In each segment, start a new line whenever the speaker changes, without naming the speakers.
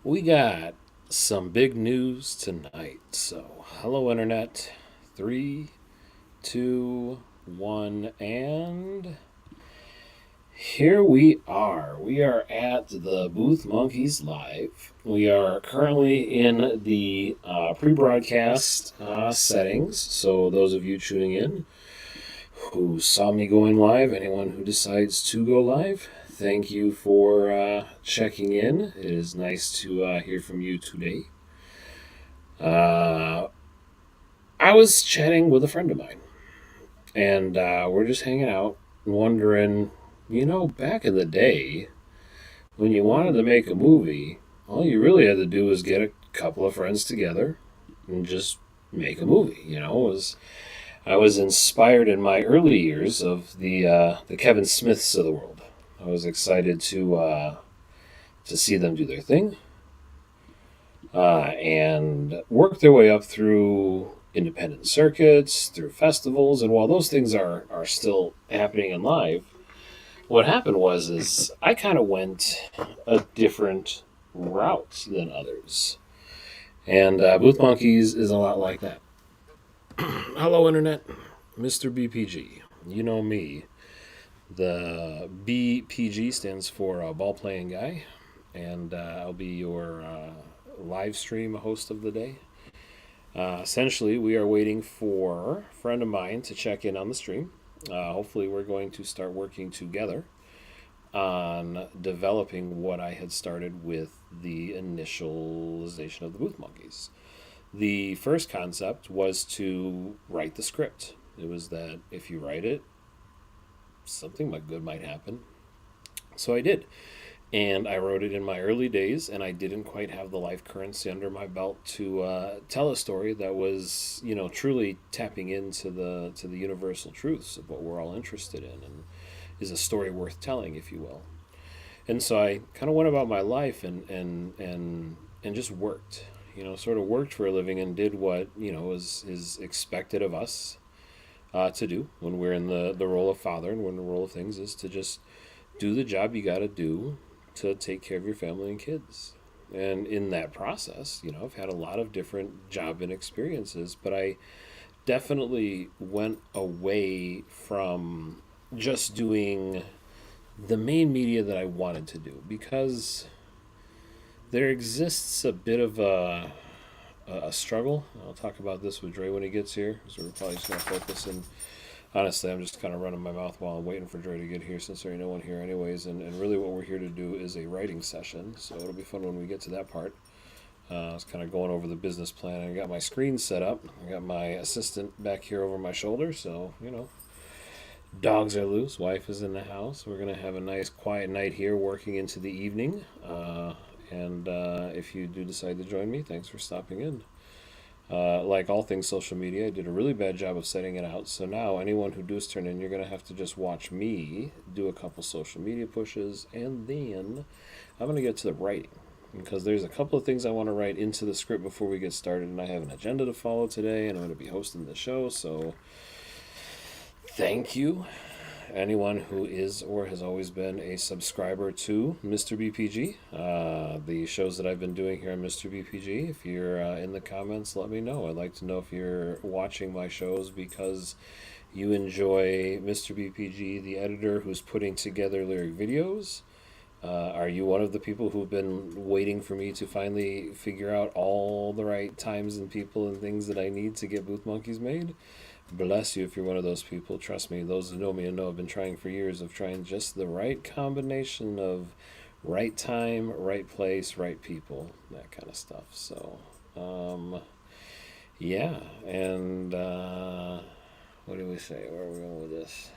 We got some big news tonight. So, hello, Internet. Three, two, one, and here we are. We are at the Booth Monkeys Live. We are currently in the pre broadcast settings. So, those of you tuning in who saw me going live, anyone who decides to go live, thank you for checking in. It is nice to hear from you today. Uh, I was chatting with a friend of mine, and we're just hanging out, wondering, back in the day, when you wanted to make a movie, all you really had to do was get a couple of friends together and just make a movie. I was inspired in my early years of the Kevin Smiths of the world. I was excited to see them do their thing and work their way up through independent circuits, through festivals, and while those things are still happening in live, what happened was is I kind of went a different route than others, and Booth Monkeys is a lot like that. Hello, Internet, Mr. BPG. You know me. The BPG stands for ball playing guy, and I'll be your live stream host of the day. Essentially, we are waiting for a friend of mine to check in on the stream. Hopefully, we're going to start working together on developing what I had started with the initialization of the Booth Monkeys. The first concept was to write the script. It was that if you write it, something good might happen. So I did. And I wrote it in my early days, and I didn't quite have the life currency under my belt to tell a story that was, truly tapping into the universal truths of what we're all interested in, and is a story worth telling, if you will. And so I kind of went about my life and just worked, sort of worked for a living and did what is expected of us to do when we're in the role of father, and when the role of things is to just do the job you got to do to take care of your family and kids. And in that process, I've had a lot of different job and experiences, but I definitely went away from just doing the main media that I wanted to do because there exists a bit of a struggle. I'll talk about this with Dre when he gets here, so we're probably just going to focus in. Honestly, I'm just kind of running my mouth while I'm waiting for Dre to get here since there ain't no one here anyways. And really what we're here to do is a writing session. So it'll be fun when we get to that part. I was kind of going over the business plan. I got my screen set up. I got my assistant back here over my shoulder. So, dogs are loose. Wife is in the house. We're going to have a nice quiet night here working into the evening. And if you do decide to join me, thanks for stopping in. Like all things social media, I did a really bad job of setting it out. So now, anyone who does turn in, you're going to have to just watch me do a couple social media pushes, and then I'm going to get to the writing. Because there's a couple of things I want to write into the script before we get started, and I have an agenda to follow today, and I'm going to be hosting the show. So, thank you, anyone who is or has always been a subscriber to Mr. BPG. The shows that I've been doing here on Mr. BPG, if you're in the comments, let me know. I'd like to know if you're watching my shows because you enjoy Mr. BPG, the editor who's putting together lyric videos. Are you one of the people who've been waiting for me to finally figure out all the right times and people and things that I need to get Booth Monkeys made? Bless you if you're one of those people. Trust me, those who know me and know I've been trying for years of trying just the right combination of right time, right place, right people, that kind of stuff. So, yeah, and what do we say? Where are we going with this?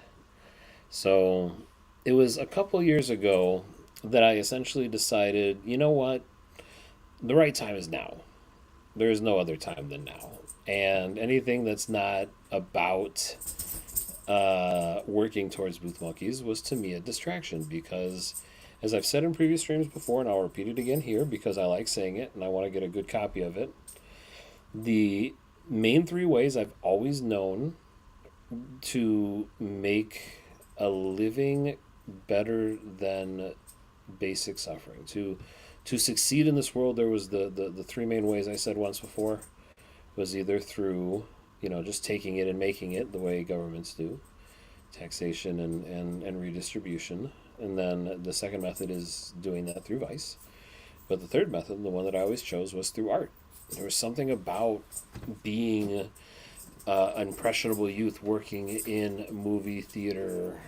So, it was a couple years ago that I essentially decided, you know what? The right time is now. There is no other time than now. And anything that's not about working towards Booth Monkeys was to me a distraction because, as I've said in previous streams before, and I'll repeat it again here because I like saying it and I want to get a good copy of it. The main three ways I've always known to make a living better than basic suffering, to To succeed in this world, there was the three main ways I said once before was either through, just taking it and making it the way governments do, taxation and redistribution. And then the second method is doing that through vice. But the third method, the one that I always chose, was through art. There was something about being an impressionable youth working in movie theater,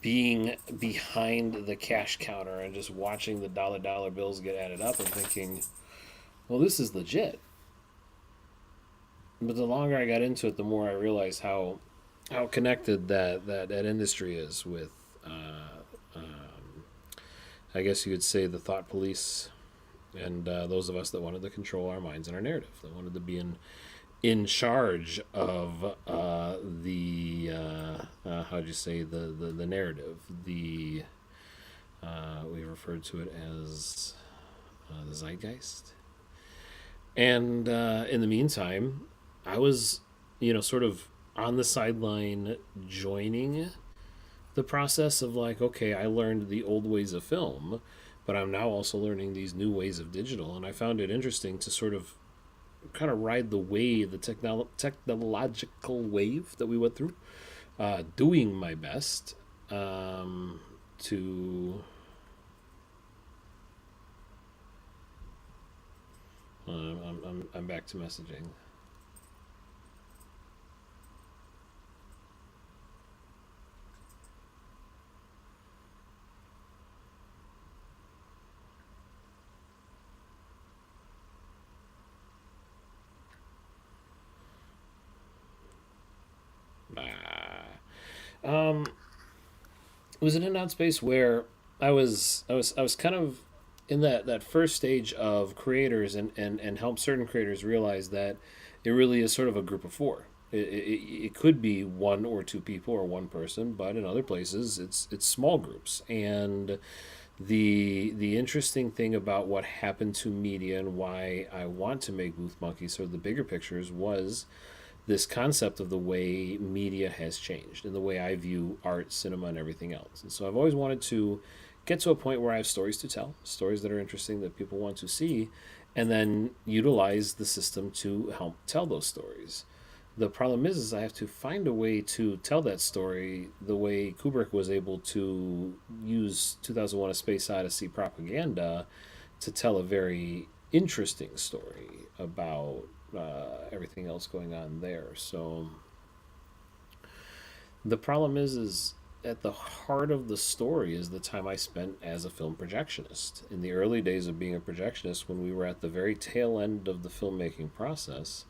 being behind the cash counter and just watching the dollar bills get added up and thinking, well, this is legit. But the longer I got into it, the more I realized how connected that industry is with, I guess you could say, the thought police and those of us that wanted to control our minds and our narrative, that wanted to be in charge of the how'd you say the narrative, the we referred to it as the zeitgeist. And in the meantime, I was, sort of on the sideline joining the process of like, okay, I learned the old ways of film, but I'm now also learning these new ways of digital. And I found it interesting to sort of kind of ride the wave, the technological wave that we went through, doing my best to. I'm back to messaging. Um, it was an in out space where I was kind of in that first stage of creators and help certain creators realize that it really is sort of a group of four. It could be one or two people or one person, but in other places it's small groups. And the interesting thing about what happened to media and why I want to make Booth Monkeys, so the bigger pictures, was this concept of the way media has changed and the way I view art, cinema, and everything else. And so I've always wanted to get to a point where I have stories to tell, stories that are interesting that people want to see, and then utilize the system to help tell those stories. The problem is I have to find a way to tell that story the way Kubrick was able to use 2001: A Space Odyssey propaganda to tell a very interesting story about everything else going on there. So the problem is at the heart of the story is the time I spent as a film projectionist. In the early days of being a projectionist, when we were at the very tail end of the filmmaking process,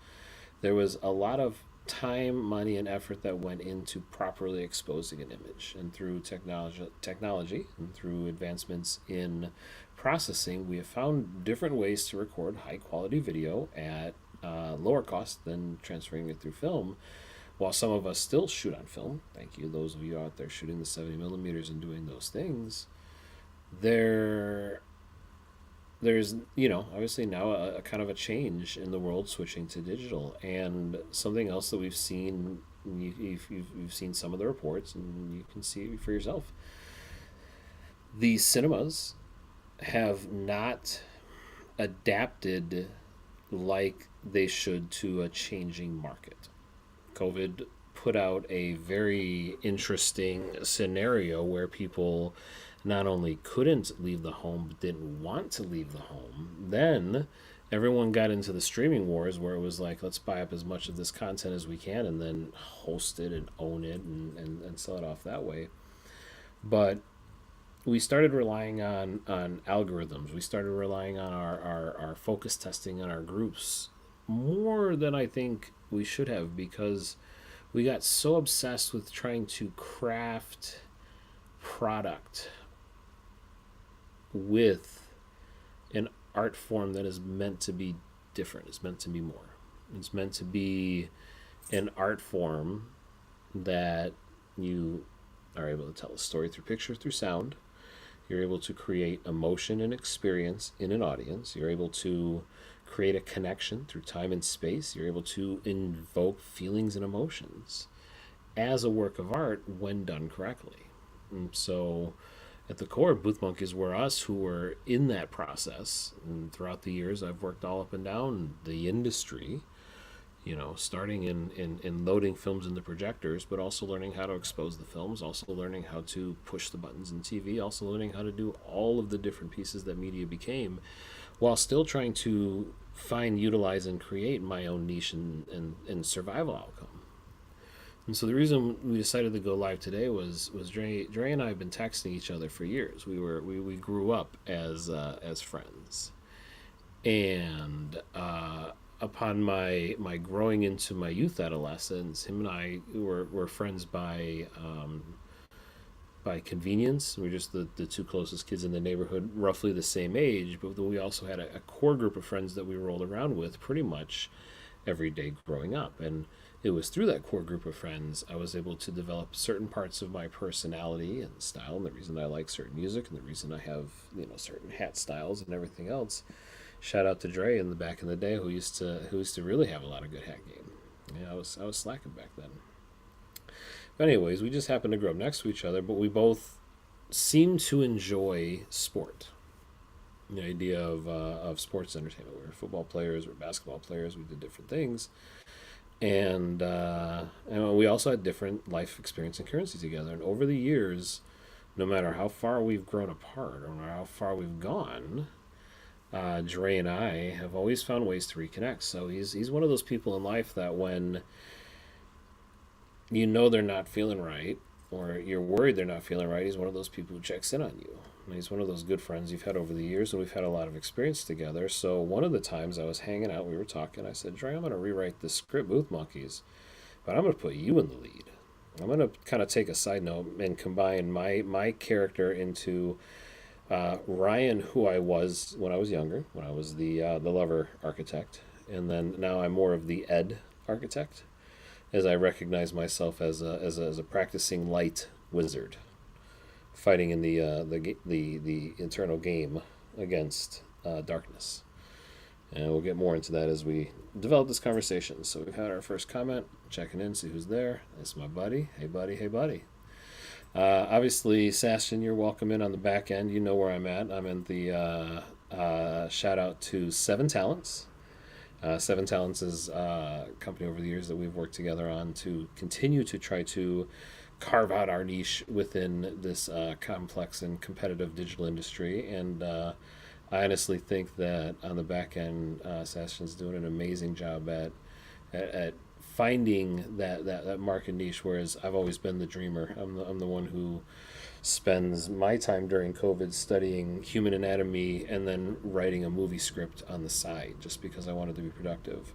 there was a lot of time, money, and effort that went into properly exposing an image. And through technology and through advancements in processing, we have found different ways to record high quality video at lower cost than transferring it through film. While some of us still shoot on film, thank you, those of you out there shooting the 70 millimeters and doing those things, there there's obviously now a kind of a change in the world switching to digital. And something else that we've seen, you've seen some of the reports and you can see for yourself, these cinemas have not adapted like they should to a changing market. COVID put out a very interesting scenario where people not only couldn't leave the home but didn't want to leave the home. Then everyone got into the streaming wars where it was like, let's buy up as much of this content as we can and then host it and own it and sell it off that way. But we started relying on algorithms. We started relying on our focus testing on our groups more than I think we should have, because we got so obsessed with trying to craft product with an art form that is meant to be different. It's meant to be more. It's meant to be an art form that you are able to tell a story through picture, through sound. You're able to create emotion and experience in an audience. You're able to create a connection through time and space. You're able to invoke feelings and emotions as a work of art when done correctly. And so at the core, Booth Monkeys were us who were in that process. And throughout the years, I've worked all up and down the industry, starting in loading films into projectors, but also learning how to expose the films, also learning how to push the buttons in TV, also learning how to do all of the different pieces that media became, while still trying to find, utilize, and create my own niche and survival outcome. And so the reason we decided to go live today was Dre and I have been texting each other for years. We grew up as friends, and upon my growing into my youth adolescence, him and I were friends by convenience. We were just the two closest kids in the neighborhood, roughly the same age, but we also had a core group of friends that we rolled around with pretty much every day growing up. And it was through that core group of friends I was able to develop certain parts of my personality and style, and the reason I like certain music, and the reason I have certain hat styles and everything else. Shout out to Dre in the back in the day who used to really have a lot of good hat game. Yeah, I was slacking back then. But anyways, we just happened to grow up next to each other, but we both seem to enjoy sport. The idea of sports entertainment. We were football players, we were basketball players, we did different things. And we also had different life experience and currency together. And over the years, no matter how far we've grown apart or how far we've gone, Dre and I have always found ways to reconnect. So he's one of those people in life that when they're not feeling right, or you're worried they're not feeling right, he's one of those people who checks in on you. And he's one of those good friends you've had over the years, and we've had a lot of experience together. So one of the times I was hanging out, we were talking, I said, Dre, I'm going to rewrite this script, Booth Monkeys, but I'm going to put you in the lead. I'm going to kind of take a side note and combine my character into Ryan, who I was when I was younger, when I was the lover architect, and then now I'm more of the Ed architect, as I recognize myself as a practicing light wizard, fighting in the internal game against darkness. And we'll get more into that as we develop this conversation. So we've had our first comment, checking in, see who's there. That's my buddy. Hey, buddy. Hey, buddy. Obviously, Sashin, you're welcome in on the back end. You know where I'm at. I'm in the shout out to Seven Talents. Seven Talents is a company over the years that we've worked together on to continue to try to carve out our niche within this complex and competitive digital industry. And I honestly think that on the back end, Sashin's doing an amazing job at finding that market niche, whereas I've always been the dreamer. I'm the one who spends my time during COVID studying human anatomy and then writing a movie script on the side just because I wanted to be productive.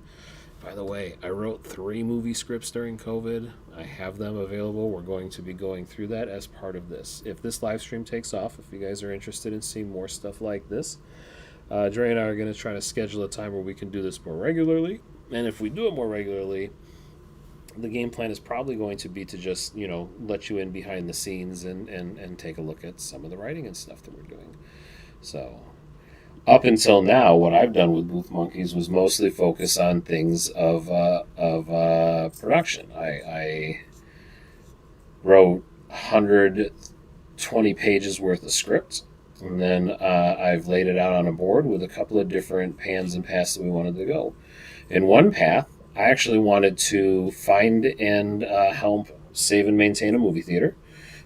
By the way, I wrote 3 movie scripts during COVID. I have them available. We're going to be going through that as part of this. If this live stream takes off, if you guys are interested in seeing more stuff like this, Dre and I are going to try to schedule a time where we can do this more regularly. And if we do it more regularly, the game plan is probably going to be to just, let you in behind the scenes and take a look at some of the writing and stuff that we're doing. So, up until now, what I've done with Booth Monkeys was mostly focus on things of production. I wrote 120 pages worth of script, and then I've laid it out on a board with a couple of different pans and paths that we wanted to go. In one path, I actually wanted to find and help save and maintain a movie theater,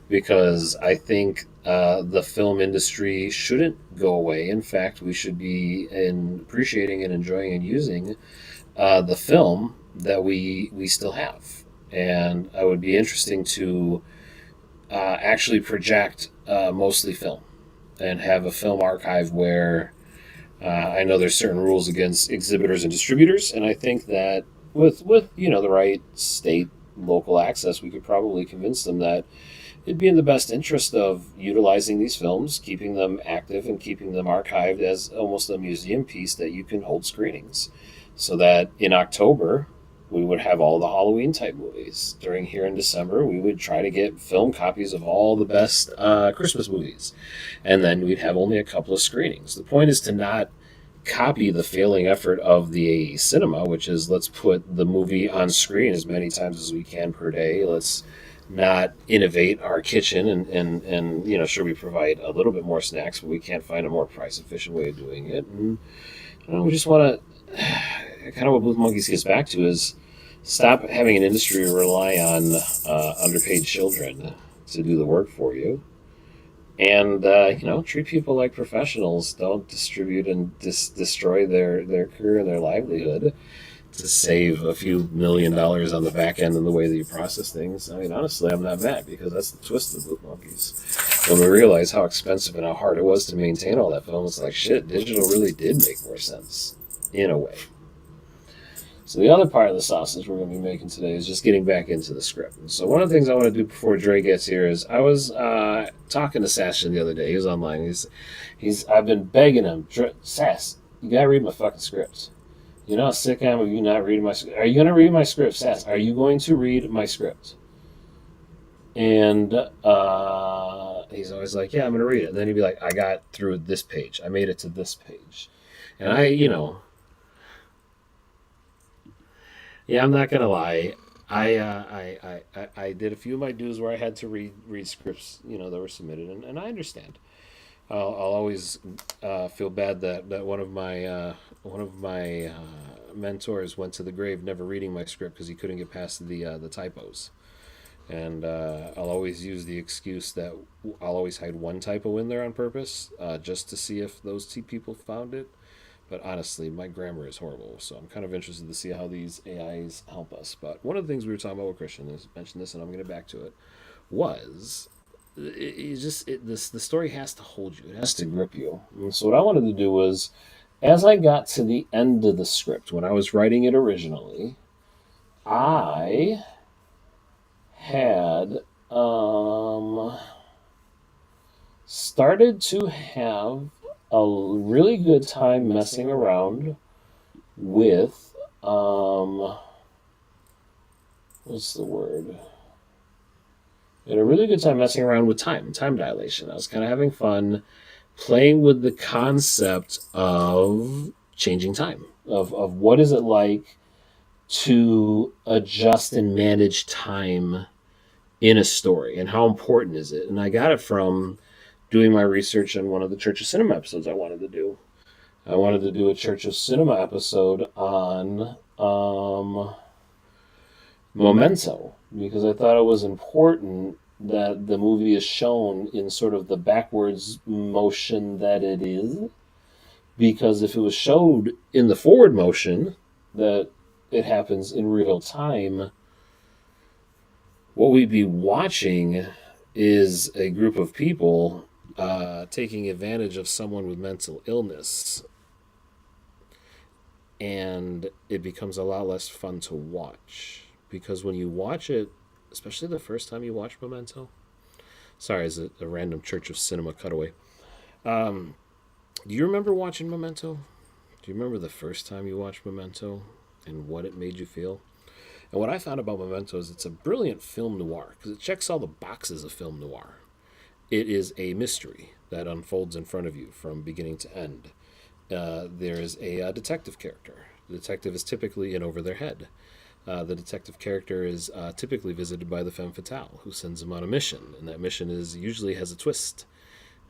because I think the film industry shouldn't go away. In fact, we should be appreciating and enjoying and using the film that we still have. And it would be interesting to actually project mostly film and have a film archive where I know there's certain rules against exhibitors and distributors, and I think that with the right state local access, we could probably convince them that it'd be in the best interest of utilizing these films, keeping them active and keeping them archived as almost a museum piece that you can hold screenings, so that in October we would have all the Halloween type movies. During here in December, we would try to get film copies of all the best Christmas movies, and then we'd have only a couple of screenings. The point is to not copy the failing effort of the cinema, which is let's put the movie on screen as many times as we can per day. Let's not innovate our kitchen and sure, we provide a little bit more snacks, but we can't find a more price efficient way of doing it. And we just want to kind of what Blue Monkeys gets back to is stop having an industry rely on underpaid children to do the work for you, and treat people like professionals. Don't distribute and destroy their career and their livelihood to save a few $1 million on the back end in the way that you process things. I mean, honestly, I'm not mad, because that's the twist of Blue Monkeys. When we realized how expensive and how hard it was to maintain all that film, it's like, shit, digital really did make more sense in a way. So the other part of the sausage we're going to be making today is just getting back into the script. And so one of the things I want to do before Dre gets here is I was talking to Sasha the other day. He was online. I've been begging him, Sass, you got to read my fucking script. You know how sick I am of you not reading my script. Are you going to read my script, Sass? Are you going to read my script? And he's always like, yeah, I'm going to read it. And then he'd be like, I got through this page. I made it to this page. And yeah, I'm not gonna lie. I did a few of my dues where I had to read scripts, that were submitted, and I understand. I'll always feel bad that one of my mentors went to the grave never reading my script because he couldn't get past the typos, and I'll always use the excuse that I'll always hide one typo in there on purpose, just to see if those two people found it. But honestly, my grammar is horrible, so I'm kind of interested to see how these AIs help us. But one of the things we were talking about with Christian, is mentioned this, and I'm going to get back to it, was the story has to hold you. It has to grip you. And so what I wanted to do was, as I got to the end of the script, when I was writing it originally, I had started to have a really good time messing around with what's the word? I had a really good time messing around with time dilation. I was kind of having fun playing with the concept of changing time, of what is it like to adjust and manage time in a story, and how important is it. And I got it from doing my research on one of the Church of Cinema episodes I wanted to do. I wanted to do a Church of Cinema episode on Memento, because I thought it was important that the movie is shown in sort of the backwards motion that it is. Because if it was showed in the forward motion, that it happens in real time, what we'd be watching is a group of people taking advantage of someone with mental illness, and it becomes a lot less fun to watch, because when you watch it, especially the first time you watch Memento, sorry, is it a random Church of Cinema cutaway? Do you remember watching Memento? Do you remember the first time you watched Memento and what it made you feel? And what I found about Memento is it's a brilliant film noir, because it checks all the boxes of film noir. It is a mystery that unfolds in front of you from beginning to end. There is a detective character. The detective is typically in over their head. The detective character is typically visited by the femme fatale, who sends him on a mission, and that mission usually has a twist.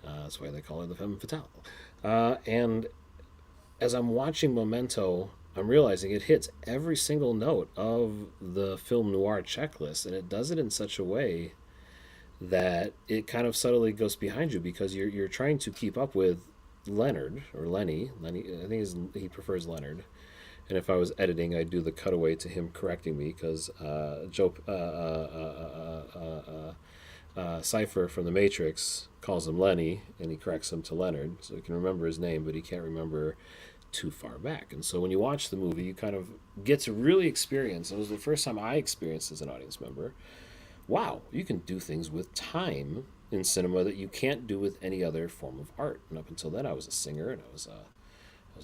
That's why they call her the femme fatale. And as I'm watching Memento, I'm realizing it hits every single note of the film noir checklist, and it does it in such a way that it kind of subtly goes behind you, because you're trying to keep up with Leonard, or Lenny. I think he prefers Leonard. And if I was editing, I'd do the cutaway to him correcting me, because Cypher from The Matrix calls him Lenny, and he corrects him to Leonard, so he can remember his name, but he can't remember too far back. And so when you watch the movie, you kind of get to really experience, and it was the first time I experienced as an audience member, wow, you can do things with time in cinema that you can't do with any other form of art. And up until then, I was a singer, and I was a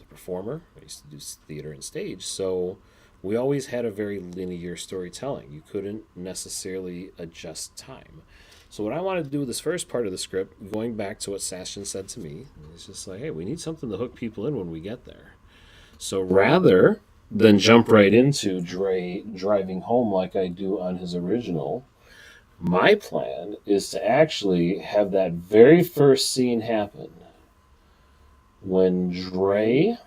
performer. I used to do theater and stage, so we always had a very linear storytelling. You couldn't necessarily adjust time. So what I wanted to do with this first part of the script, going back to what Sashin said to me, is just like, hey, we need something to hook people in when we get there. So rather than jump right into Dre driving home like I do on his original, My plan is to actually have that very first scene happen when Dre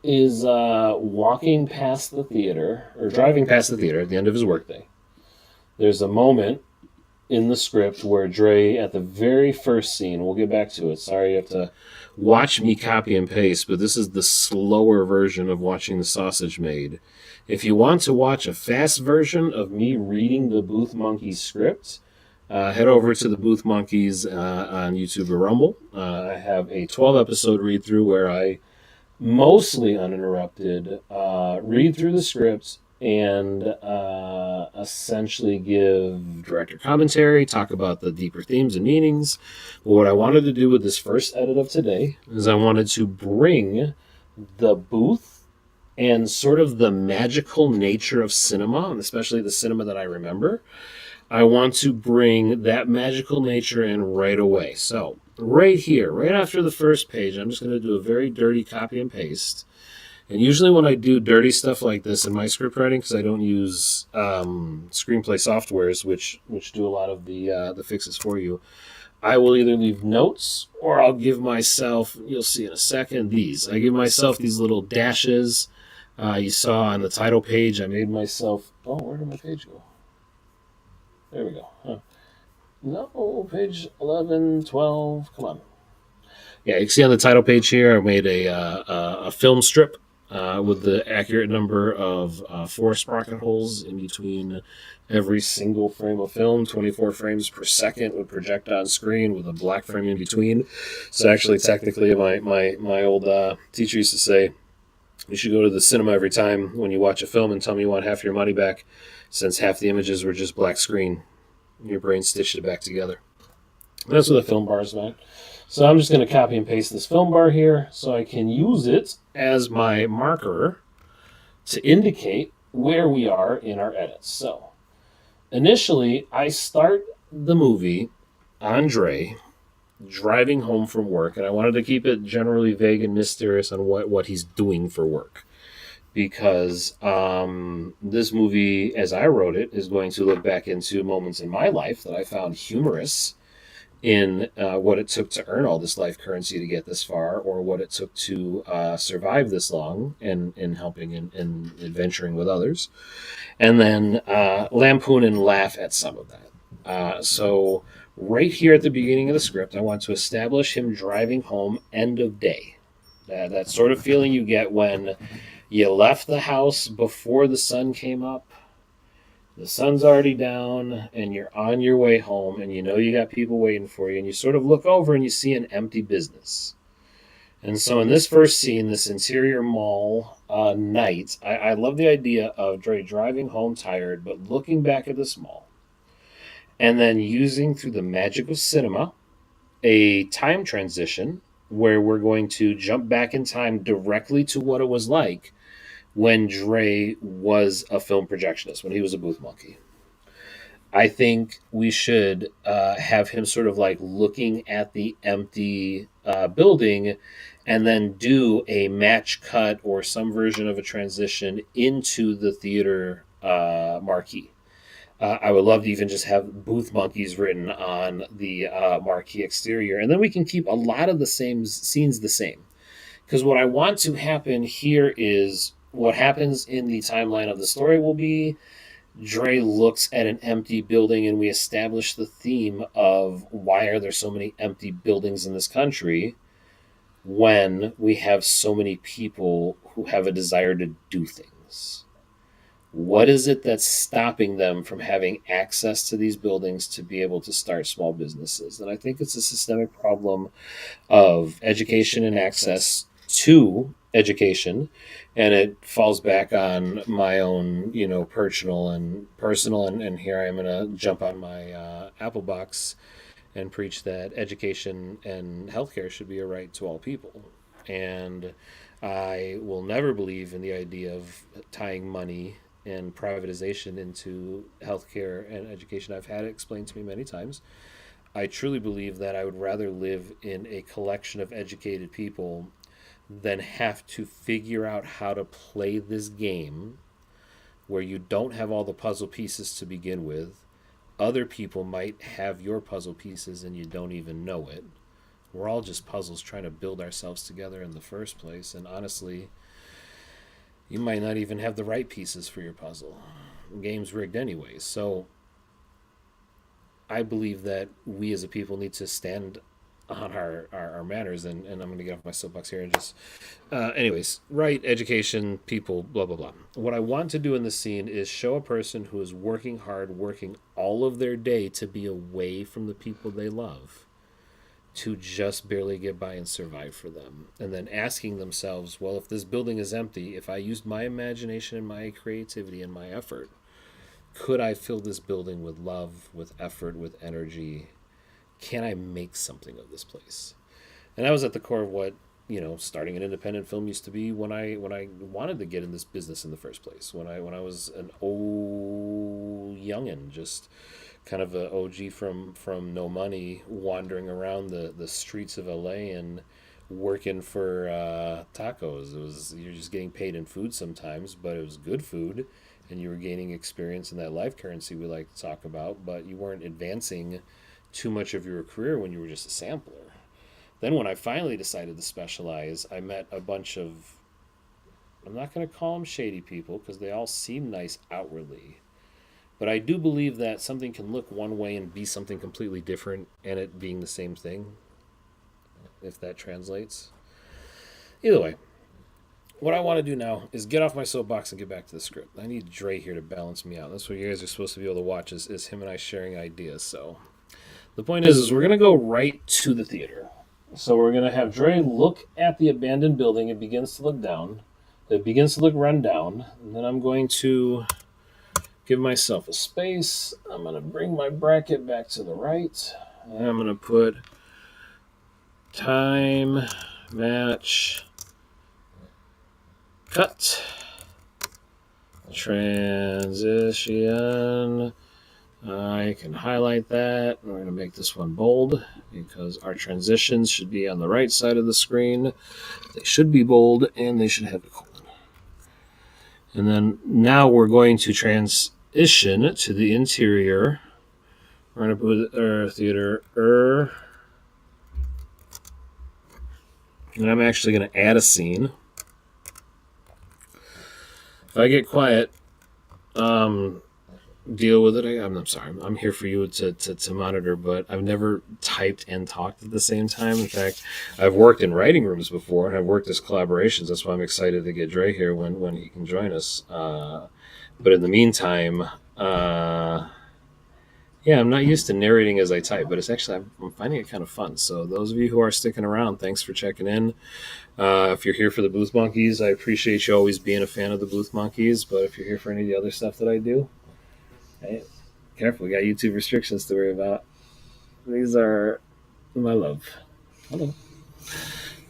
is walking past the theater, or driving past the theater at the end of his workday. There's a moment in the script where Dre, at the very first scene, we'll get back to it. Sorry you have to watch me copy and paste, but this is the slower version of watching the sausage made. If you want to watch a fast version of me reading the Booth Monkeys script, head over to the Booth Monkeys on YouTube or Rumble. I have a 12-episode read-through where I mostly uninterrupted read through the script and essentially give director commentary, talk about the deeper themes and meanings. But what I wanted to do with this first edit of today is I wanted to bring the booth and sort of the magical nature of cinema, and especially the cinema that I remember. I want to bring that magical nature in right away. So, right here, right after the first page, I'm just going to do a very dirty copy and paste. And usually when I do dirty stuff like this in my script writing, because I don't use screenplay softwares, which do a lot of the fixes for you, I will either leave notes or I'll give myself, you'll see in a second, these. I give myself these little dashes. You saw on the title page, I made myself, oh, where did my page go? There we go. Huh. No, page 11, 12. Come on. Yeah, you can see on the title page here, I made a film strip with the accurate number of 4 sprocket holes in between every single frame of film. 24 frames per second would project on screen with a black frame in between. So actually, technically, my old teacher used to say, you should go to the cinema every time when you watch a film and tell me you want half your money back, since half the images were just black screen. Your brain stitched it back together. That's what the film bar is about. So I'm just going to copy and paste this film bar here so I can use it as my marker to indicate where we are in our edits. So initially, I start the movie on Dre driving home from work, and I wanted to keep it generally vague and mysterious on what he's doing for work. Because this movie, as I wrote it, is going to look back into moments in my life that I found humorous in what it took to earn all this life currency to get this far, or what it took to survive this long in helping and adventuring with others, and then lampoon and laugh at some of that. So right here at the beginning of the script, I want to establish him driving home end of day. That sort of feeling you get when you left the house before the sun came up. The sun's already down, and you're on your way home, and you know you got people waiting for you, and you sort of look over and you see an empty business. And so in this first scene, this interior mall night, I love the idea of Dre driving home tired, but looking back at this mall, and then using, through the magic of cinema, a time transition where we're going to jump back in time directly to what it was like when Dre was a film projectionist, when he was a booth monkey. I think we should have him sort of like looking at the empty building and then do a match cut or some version of a transition into the theater marquee. I would love to even just have Booth Monkeys written on the marquee exterior. And then we can keep a lot of the same scenes the same. Because what I want to happen here is what happens in the timeline of the story will be Dre looks at an empty building, and we establish the theme of why are there so many empty buildings in this country when we have so many people who have a desire to do things. What is it that's stopping them from having access to these buildings to be able to start small businesses? And I think it's a systemic problem of education and access to education, and it falls back on my own, personal, and here I am going to jump on my Apple box and preach that education and healthcare should be a right to all people. And I will never believe in the idea of tying money and privatization into healthcare and education. I've had it explained to me many times. I truly believe that I would rather live in a collection of educated people then have to figure out how to play this game where you don't have all the puzzle pieces to begin with. Other people might have your puzzle pieces and you don't even know it. We're all just puzzles trying to build ourselves together in the first place. And honestly, you might not even have the right pieces for your puzzle. The game's rigged anyways. So I believe that we as a people need to stand on our manners, and I'm going to get off my soapbox here and just anyways, right, education, people, blah blah blah. What I want to do in this scene is show a person who is working hard, working all of their day to be away from the people they love, to just barely get by and survive for them, and then asking themselves, well, if this building is empty, if I used my imagination and my creativity and my effort, could I fill this building with love, with effort, with energy? Can I make something of this place? And that was at the core of what, starting an independent film used to be when I wanted to get in this business in the first place. When I was an old youngin, just kind of a OG from no money, wandering around the streets of LA and working for tacos. You're just getting paid in food sometimes, but it was good food, and you were gaining experience in that life currency we like to talk about. But you weren't advancing too much of your career when you were just a sampler. Then when I finally decided to specialize, I met a bunch of, I'm not going to call them shady people because they all seem nice outwardly, but I do believe that something can look one way and be something completely different and it being the same thing, if that translates. Either way, what I want to do now is get off my soapbox and get back to the script. I need Dre here to balance me out. That's what you guys are supposed to be able to watch is him and I sharing ideas. So the point is we're going to go right to the theater. So we're going to have Dre look at the abandoned building. It begins to look down. It begins to look run down. And then I'm going to give myself a space. I'm going to bring my bracket back to the right. And I'm going to put time, match, cut, transition. I can highlight that. We're going to make this one bold because our transitions should be on the right side of the screen. They should be bold and they should have a colon. And then now we're going to transition to the interior. We're going to put our theater. And I'm actually going to add a scene. If I get quiet, deal with it. I'm sorry. I'm here for you to monitor, but I've never typed and talked at the same time. In fact, I've worked in writing rooms before, and I've worked as collaborations. That's why I'm excited to get Dre here when he can join us. But in the meantime, I'm not used to narrating as I type, but it's actually, I'm finding it kind of fun. So those of you who are sticking around, thanks for checking in. If you're here for the Booth Monkeys, I appreciate you always being a fan of the Booth Monkeys. But if you're here for any of the other stuff that I do, hey, careful, we got YouTube restrictions to worry about. These are my love. Hello.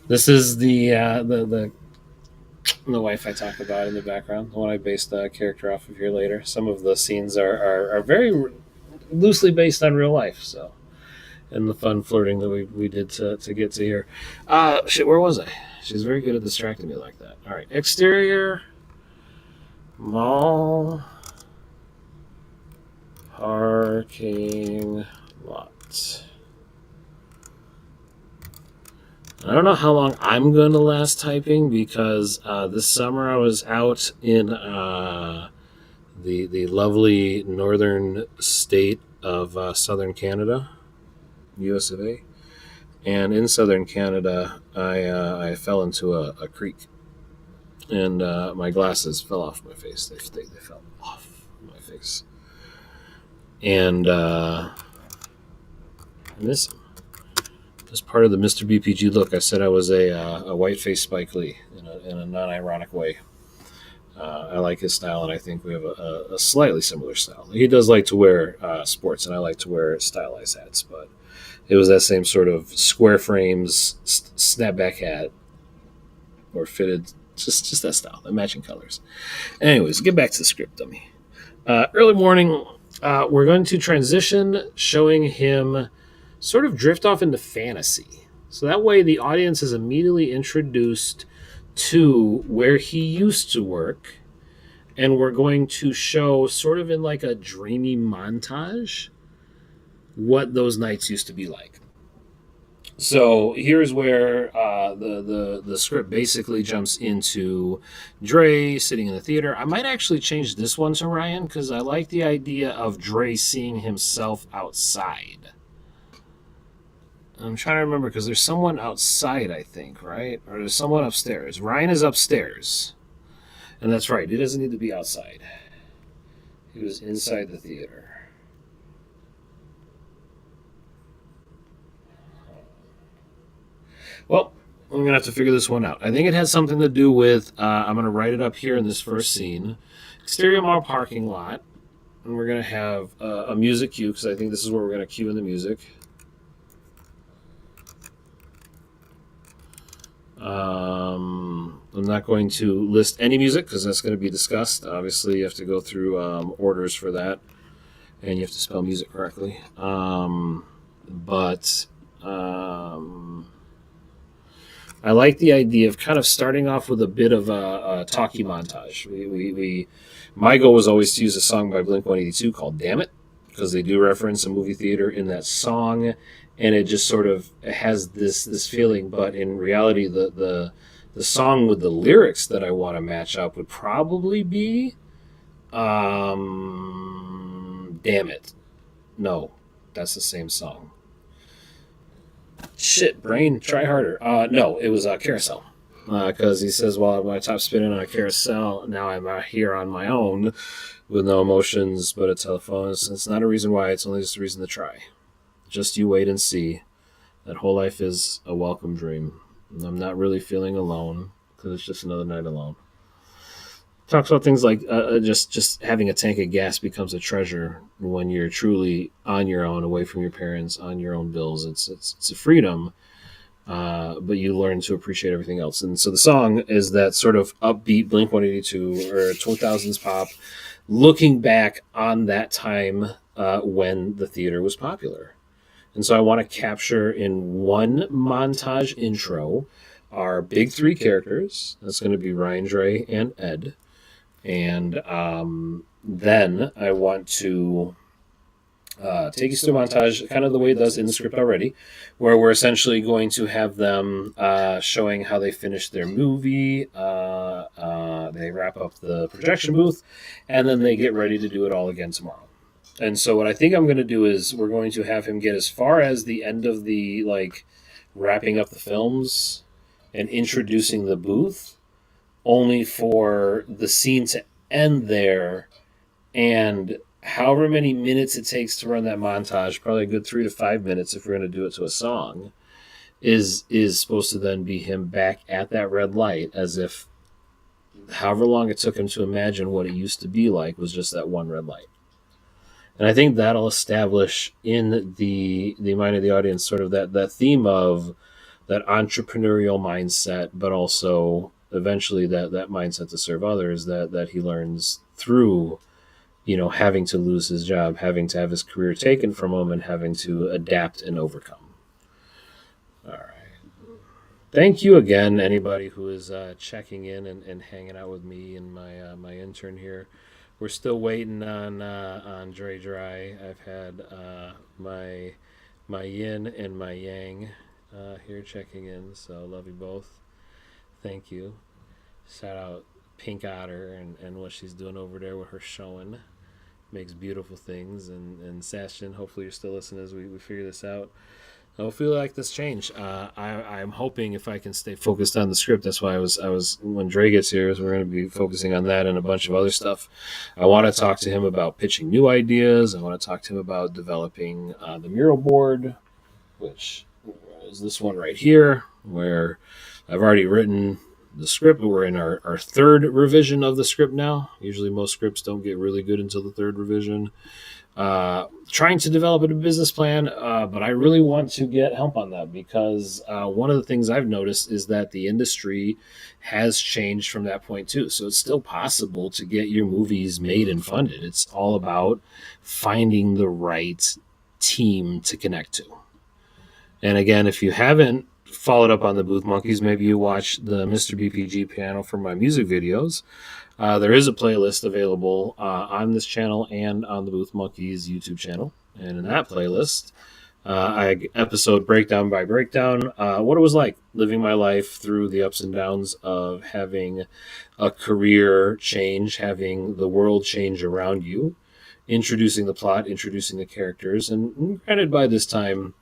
This is the wife I talk about in the background, the one I based the character off of here later. Some of the scenes are very loosely based on real life, so, and the fun flirting that we did to get to here. Where was I? She's very good at distracting me like that. All right, exterior, mall, parking lot. I don't know how long I'm going to last typing because this summer I was out in the lovely northern state of southern Canada, US of A. And in southern Canada, I fell into a creek, and my glasses fell off my face. They fell off my face. And I miss them. As part of the Mr. BPG look, I said I was a white-faced Spike Lee in a non-ironic way. I like his style, and I think we have a slightly similar style. He does like to wear sports, and I like to wear stylized hats, but it was that same sort of square frames, snapback hat, or fitted, just that style, the matching colors. Anyways, get back to the script, dummy. Early morning, we're going to transition, showing him sort of drift off into fantasy. So that way the audience is immediately introduced to where he used to work, and we're going to show sort of in like a dreamy montage what those nights used to be like. So here's where the script basically jumps into Dre sitting in the theater. I might actually change this one to Ryan because I like the idea of Dre seeing himself outside. I'm trying to remember because there's someone outside, I think, right? Or there's someone upstairs. Ryan is upstairs. And that's right, he doesn't need to be outside. He was inside the theater. Well, I'm going to have to figure this one out. I think it has something to do with, I'm going to write it up here in this first scene. Exterior mall parking lot. And we're going to have a music cue because I think this is where we're going to cue in the music. I'm not going to list any music because that's going to be discussed. Obviously, you have to go through orders for that, and you have to spell music correctly. But I like the idea of kind of starting off with a bit of a talkie montage. My goal was always to use a song by Blink-182 called "Damn It," because they do reference a movie theater in that song, and it just sort of has this feeling. But in reality, the song with the lyrics that I want to match up would probably be "Damn It." No, that's the same song. Shit, brain, try harder. No, it was Carousel. Because he says, well, my top spinning on a carousel, now I'm out here on my own with no emotions but a telephone. It's not a reason why, it's only just a reason to try. Just you wait and see. That whole life is a welcome dream. I'm not really feeling alone because it's just another night alone. Talks about things like just having a tank of gas becomes a treasure when you're truly on your own, away from your parents, on your own bills. It's a freedom, but you learn to appreciate everything else. And so the song is that sort of upbeat Blink-182 or 2000s pop, looking back on that time when the theater was popular. And so I want to capture in one montage intro our big three characters. That's going to be Ryan, Dre, and Ed. And then I want to take you through a montage, kind of the way it does in the script already, where we're essentially going to have them showing how they finished their movie. They wrap up the projection booth, and then they get ready to do it all again tomorrow. And so what I think I'm going to do is we're going to have him get as far as the end of the, like, wrapping up the films and introducing the booth, only for the scene to end there, and however many minutes it takes to run that montage, probably a good 3 to 5 minutes if we're going to do it to a song, is supposed to then be him back at that red light, as if however long it took him to imagine what it used to be like was just that one red light. And I think that'll establish in the mind of the audience sort of that theme of that entrepreneurial mindset, but also eventually that mindset to serve others that he learns through, having to lose his job, having to have his career taken from him, and having to adapt and overcome. All right. Thank you again, anybody who is checking in and hanging out with me and my intern here. We're still waiting on Dre Dry. I've had my yin and my yang here checking in, so love you both. Thank you. Shout out Pink Otter and what she's doing over there with her showing. Makes beautiful things. And Sashin, hopefully you're still listening as we figure this out. I feel like this change. I'm hoping if I can stay focused on the script. That's why I was when Dre gets here, we're going to be focusing on that and a bunch of other stuff. I want to talk to him about pitching new ideas. I want to talk to him about developing the mural board, which is this one right here, where I've already written the script, but we're in our third revision of the script now. Usually most scripts don't get really good until the third revision. Trying to develop a business plan, but I really want to get help on that because one of the things I've noticed is that the industry has changed from that point too. So it's still possible to get your movies made and funded. It's all about finding the right team to connect to. And again, if you haven't followed up on the Booth Monkeys, maybe you watch the Mr. BPG piano for my music videos. There is a playlist available on this channel and on the Booth Monkeys YouTube channel. And in that playlist, I episode breakdown by breakdown what it was like living my life through the ups and downs of having a career change, having the world change around you, introducing the plot, introducing the characters. And granted, by this time,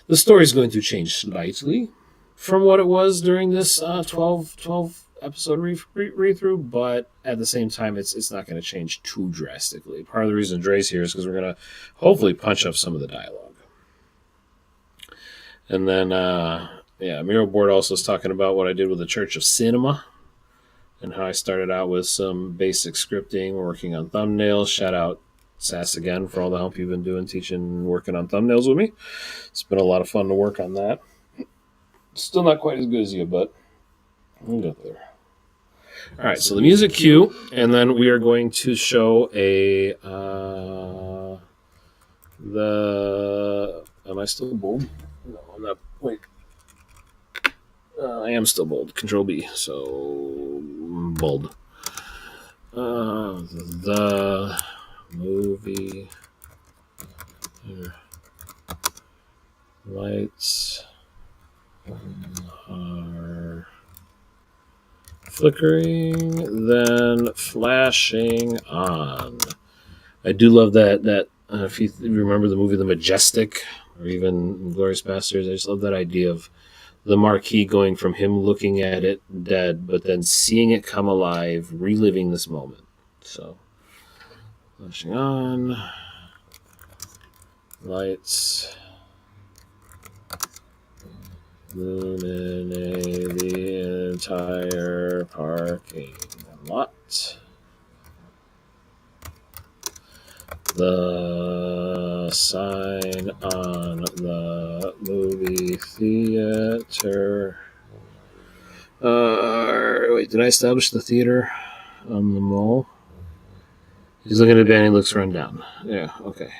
the story is going to change slightly from what it was during this 12 episode read-through, but at the same time, it's not going to change too drastically. Part of the reason Dre's here is because we're going to hopefully punch up some of the dialogue. And then, Miro Board also is talking about what I did with the Church of Cinema and how I started out with some basic scripting, working on thumbnails. Shout out Sass again for all the help you've been doing, teaching, working on thumbnails with me. It's been a lot of fun to work on that. Still not quite as good as you, but we'll get there. All right, so the music cue, and then we are going to show am I still bold? No, I'm not. Wait. I am still bold. Control B. So, bold. The movie lights are flickering, then flashing on. I do love that if you remember the movie The Majestic, or even Glorious Bastards, I just love that idea of the marquee going from him looking at it dead, but then seeing it come alive, reliving this moment. So, flashing on, lights, illuminate the entire parking lot. The sign on the movie theater. Wait, did I establish the theater on the mall? He's looking at Ben, he looks run down. Yeah, okay.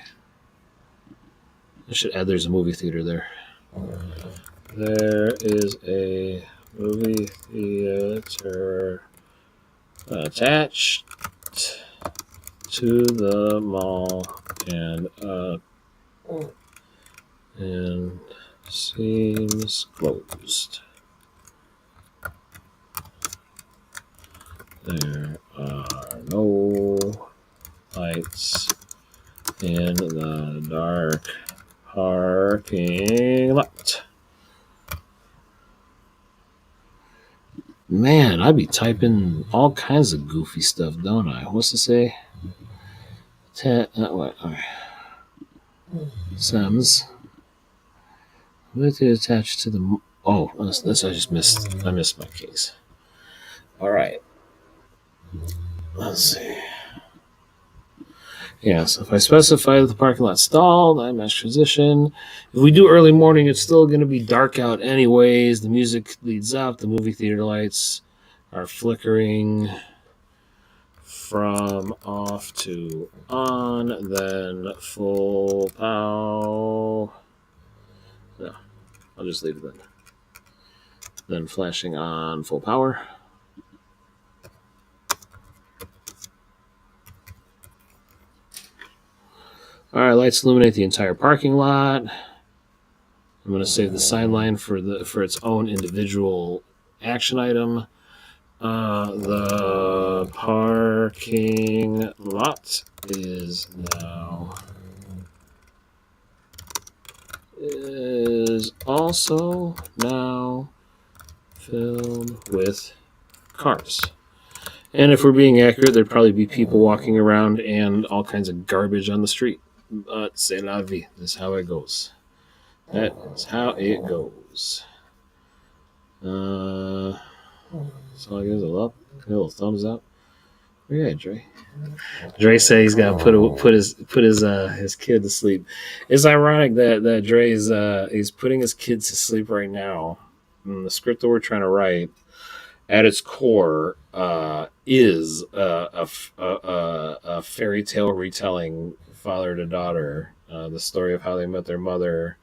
I should add there's a movie theater there. There is a movie theater attached to the mall and seems closed. There are no lights in the dark parking lot. Man, I be typing all kinds of goofy stuff, don't I? What's to say? What? Alright. Sams. With it attached to the. Oh, this I just missed. I missed my case. Alright. Let's see. Yeah, so if I specify that the parking lot's stalled, I mesh transition. If we do early morning, it's still going to be dark out anyways. The music leads up. The movie theater lights are flickering from off to on, then full power. No, I'll just leave it then. Then flashing on full power. All right, lights illuminate the entire parking lot. I'm going to save the sign line for its own individual action item. The parking lot is also now filled with cars. And if we're being accurate, there'd probably be people walking around and all kinds of garbage on the street. But c'est la vie. That's how it goes. That is how it goes. So I guess a little thumbs up. Where you at, Dre? Dre said he's got to put his kid to sleep. It's ironic that Dre's he's putting his kid to sleep right now. And the script that we're trying to write, at its core, is a fairy tale retelling, father to daughter, the story of how they met their mother,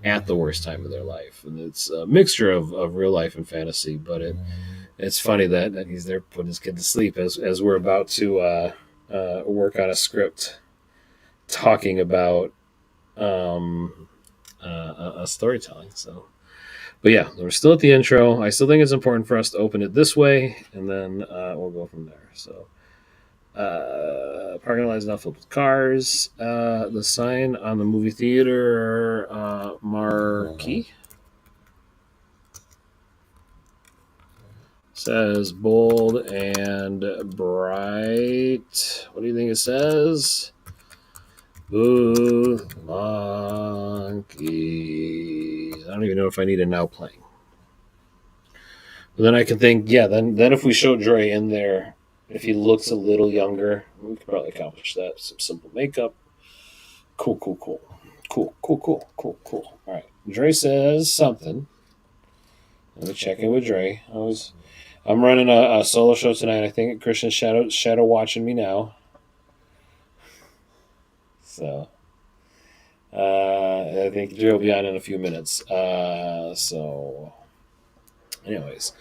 at the worst time of their life. And it's a mixture of real life and fantasy, but it's funny that he's there putting his kid to sleep as we're about to work on a script talking about a storytelling. So, but yeah, we're still at the intro. I still think it's important for us to open it this way, and then we'll go from there. So, parking lot is now filled with cars. The sign on the movie theater marquee says bold and bright. What do you think it says? Booth monkeys. I don't even know if I need a now playing. But then I can think, yeah, then if we show Dre in there, if he looks a little younger, we could probably accomplish that. Some simple makeup. Cool, cool, cool. Cool, cool, cool, cool, cool. All right. Dre says something. Let me check in with Dre. I'm running a solo show tonight. I think Christian's shadow watching me now. So I think Dre will be on in a few minutes. So anyways,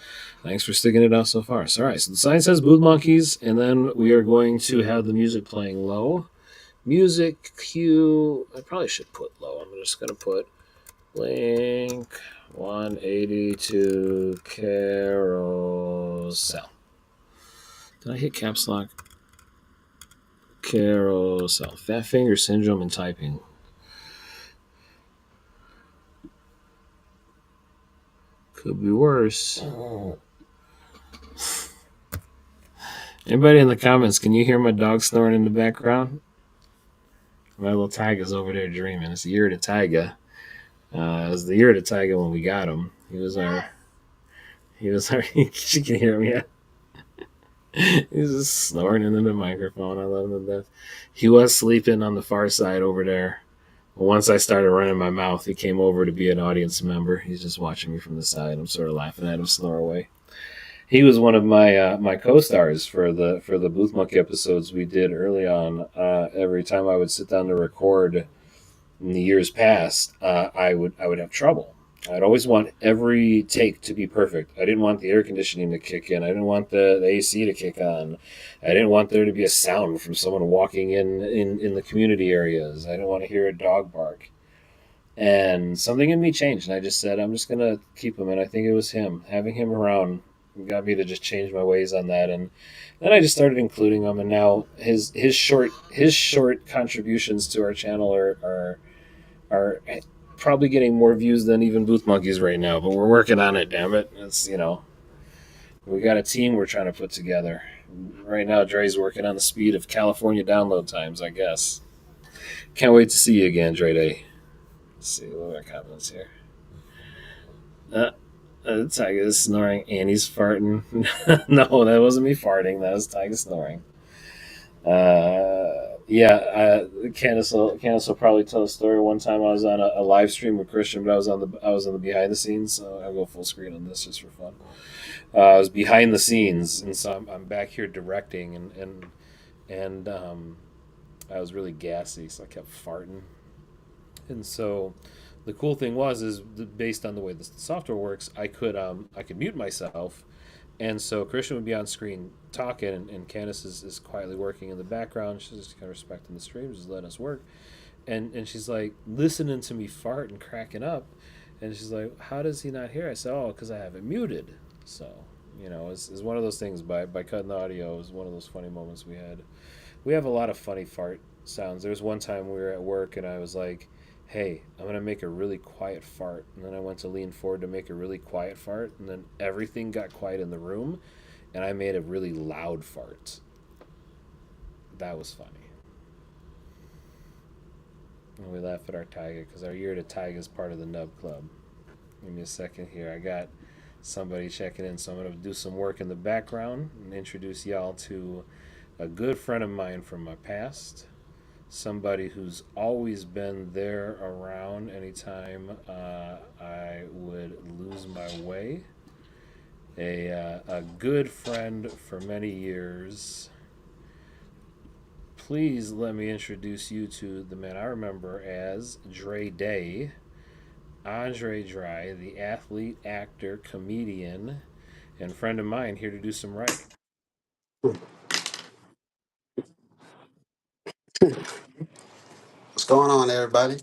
thanks for sticking it out so far. So, all right, so the sign says Booth Monkeys, and then we are going to have the music playing low. Music cue. I probably should put low. I'm just going to put Blink 182 Carousel. Did I hit caps lock? Carousel. Fat finger syndrome and typing. Could be worse. Anybody in the comments, can you hear my dog snoring in the background? My little Tyga's over there dreaming. It's the year of the Tyga. It was the year of the Tyga when we got him. He was our. She can hear me. He's just snoring into the microphone. I love him to death. He was sleeping on the far side over there. But once I started running my mouth, he came over to be an audience member. He's just watching me from the side. I'm sort of laughing at him snore away. He was one of my co-stars for the Booth Monkey episodes we did early on. Every time I would sit down to record in the years past, I would have trouble. I'd always want every take to be perfect. I didn't want the air conditioning to kick in. I didn't want the AC to kick on. I didn't want there to be a sound from someone walking in the community areas. I didn't want to hear a dog bark. And something in me changed, and I just said, I'm just going to keep him. And I think it was him. Having him around got me to just change my ways on that. And then I just started including him. And now his short contributions to our channel are probably getting more views than even Booth Monkeys right now, but we're working on it, damn it. It's, we got a team we're trying to put together. Right now, Dre's working on the speed of California download times, I guess. Can't wait to see you again, Dre Day. Let's see, what are our comments here? Tiger is snoring, Annie's farting. No, that wasn't me farting, that was Tiger snoring. Candace will probably tell a story. One time I was on a live stream with Christian, but I was on the behind the scenes. So I'll go full screen on this just for fun. I was behind the scenes, and so I'm back here directing, and I was really gassy, so I kept farting. And so the cool thing is based on the way the software works, I could mute myself. And so Christian would be on screen talking, and Candace is quietly working in the background. She's just kind of respecting the stream, just letting us work. And she's like listening to me fart and cracking up. And she's like, how does he not hear? I said, oh, because I have it muted. So, it's one of those things. By cutting the audio, it was one of those funny moments we had. We have a lot of funny fart sounds. There was one time we were at work, and I was like, hey, I'm going to make a really quiet fart. And then I went to lean forward to make a really quiet fart. And then everything got quiet in the room. And I made a really loud fart. That was funny. And we laugh at our Tyga because our year to Tyga is part of the Nub Club. Give me a second here. I got somebody checking in. So I'm going to do some work in the background and introduce y'all to a good friend of mine from my past. Somebody who's always been there around anytime I would lose my way. A good friend for many years. Please let me introduce you to the man I remember as Dre Day. Andre Dry, the athlete, actor, comedian, and friend of mine, here to do some writing.
What's going on, everybody?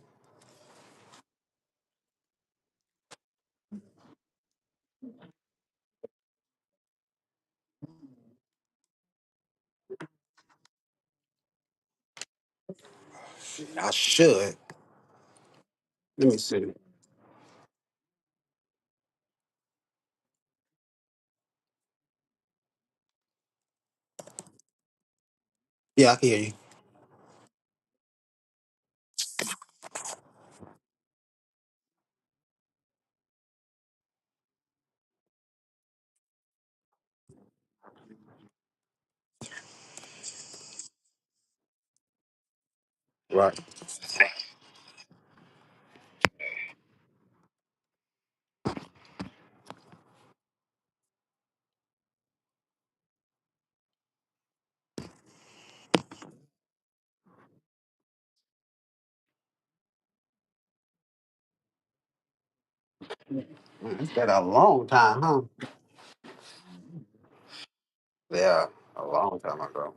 I should. Let me see. Yeah, I can hear you. Right. Man, it's been a long time, huh? Yeah, a long time ago.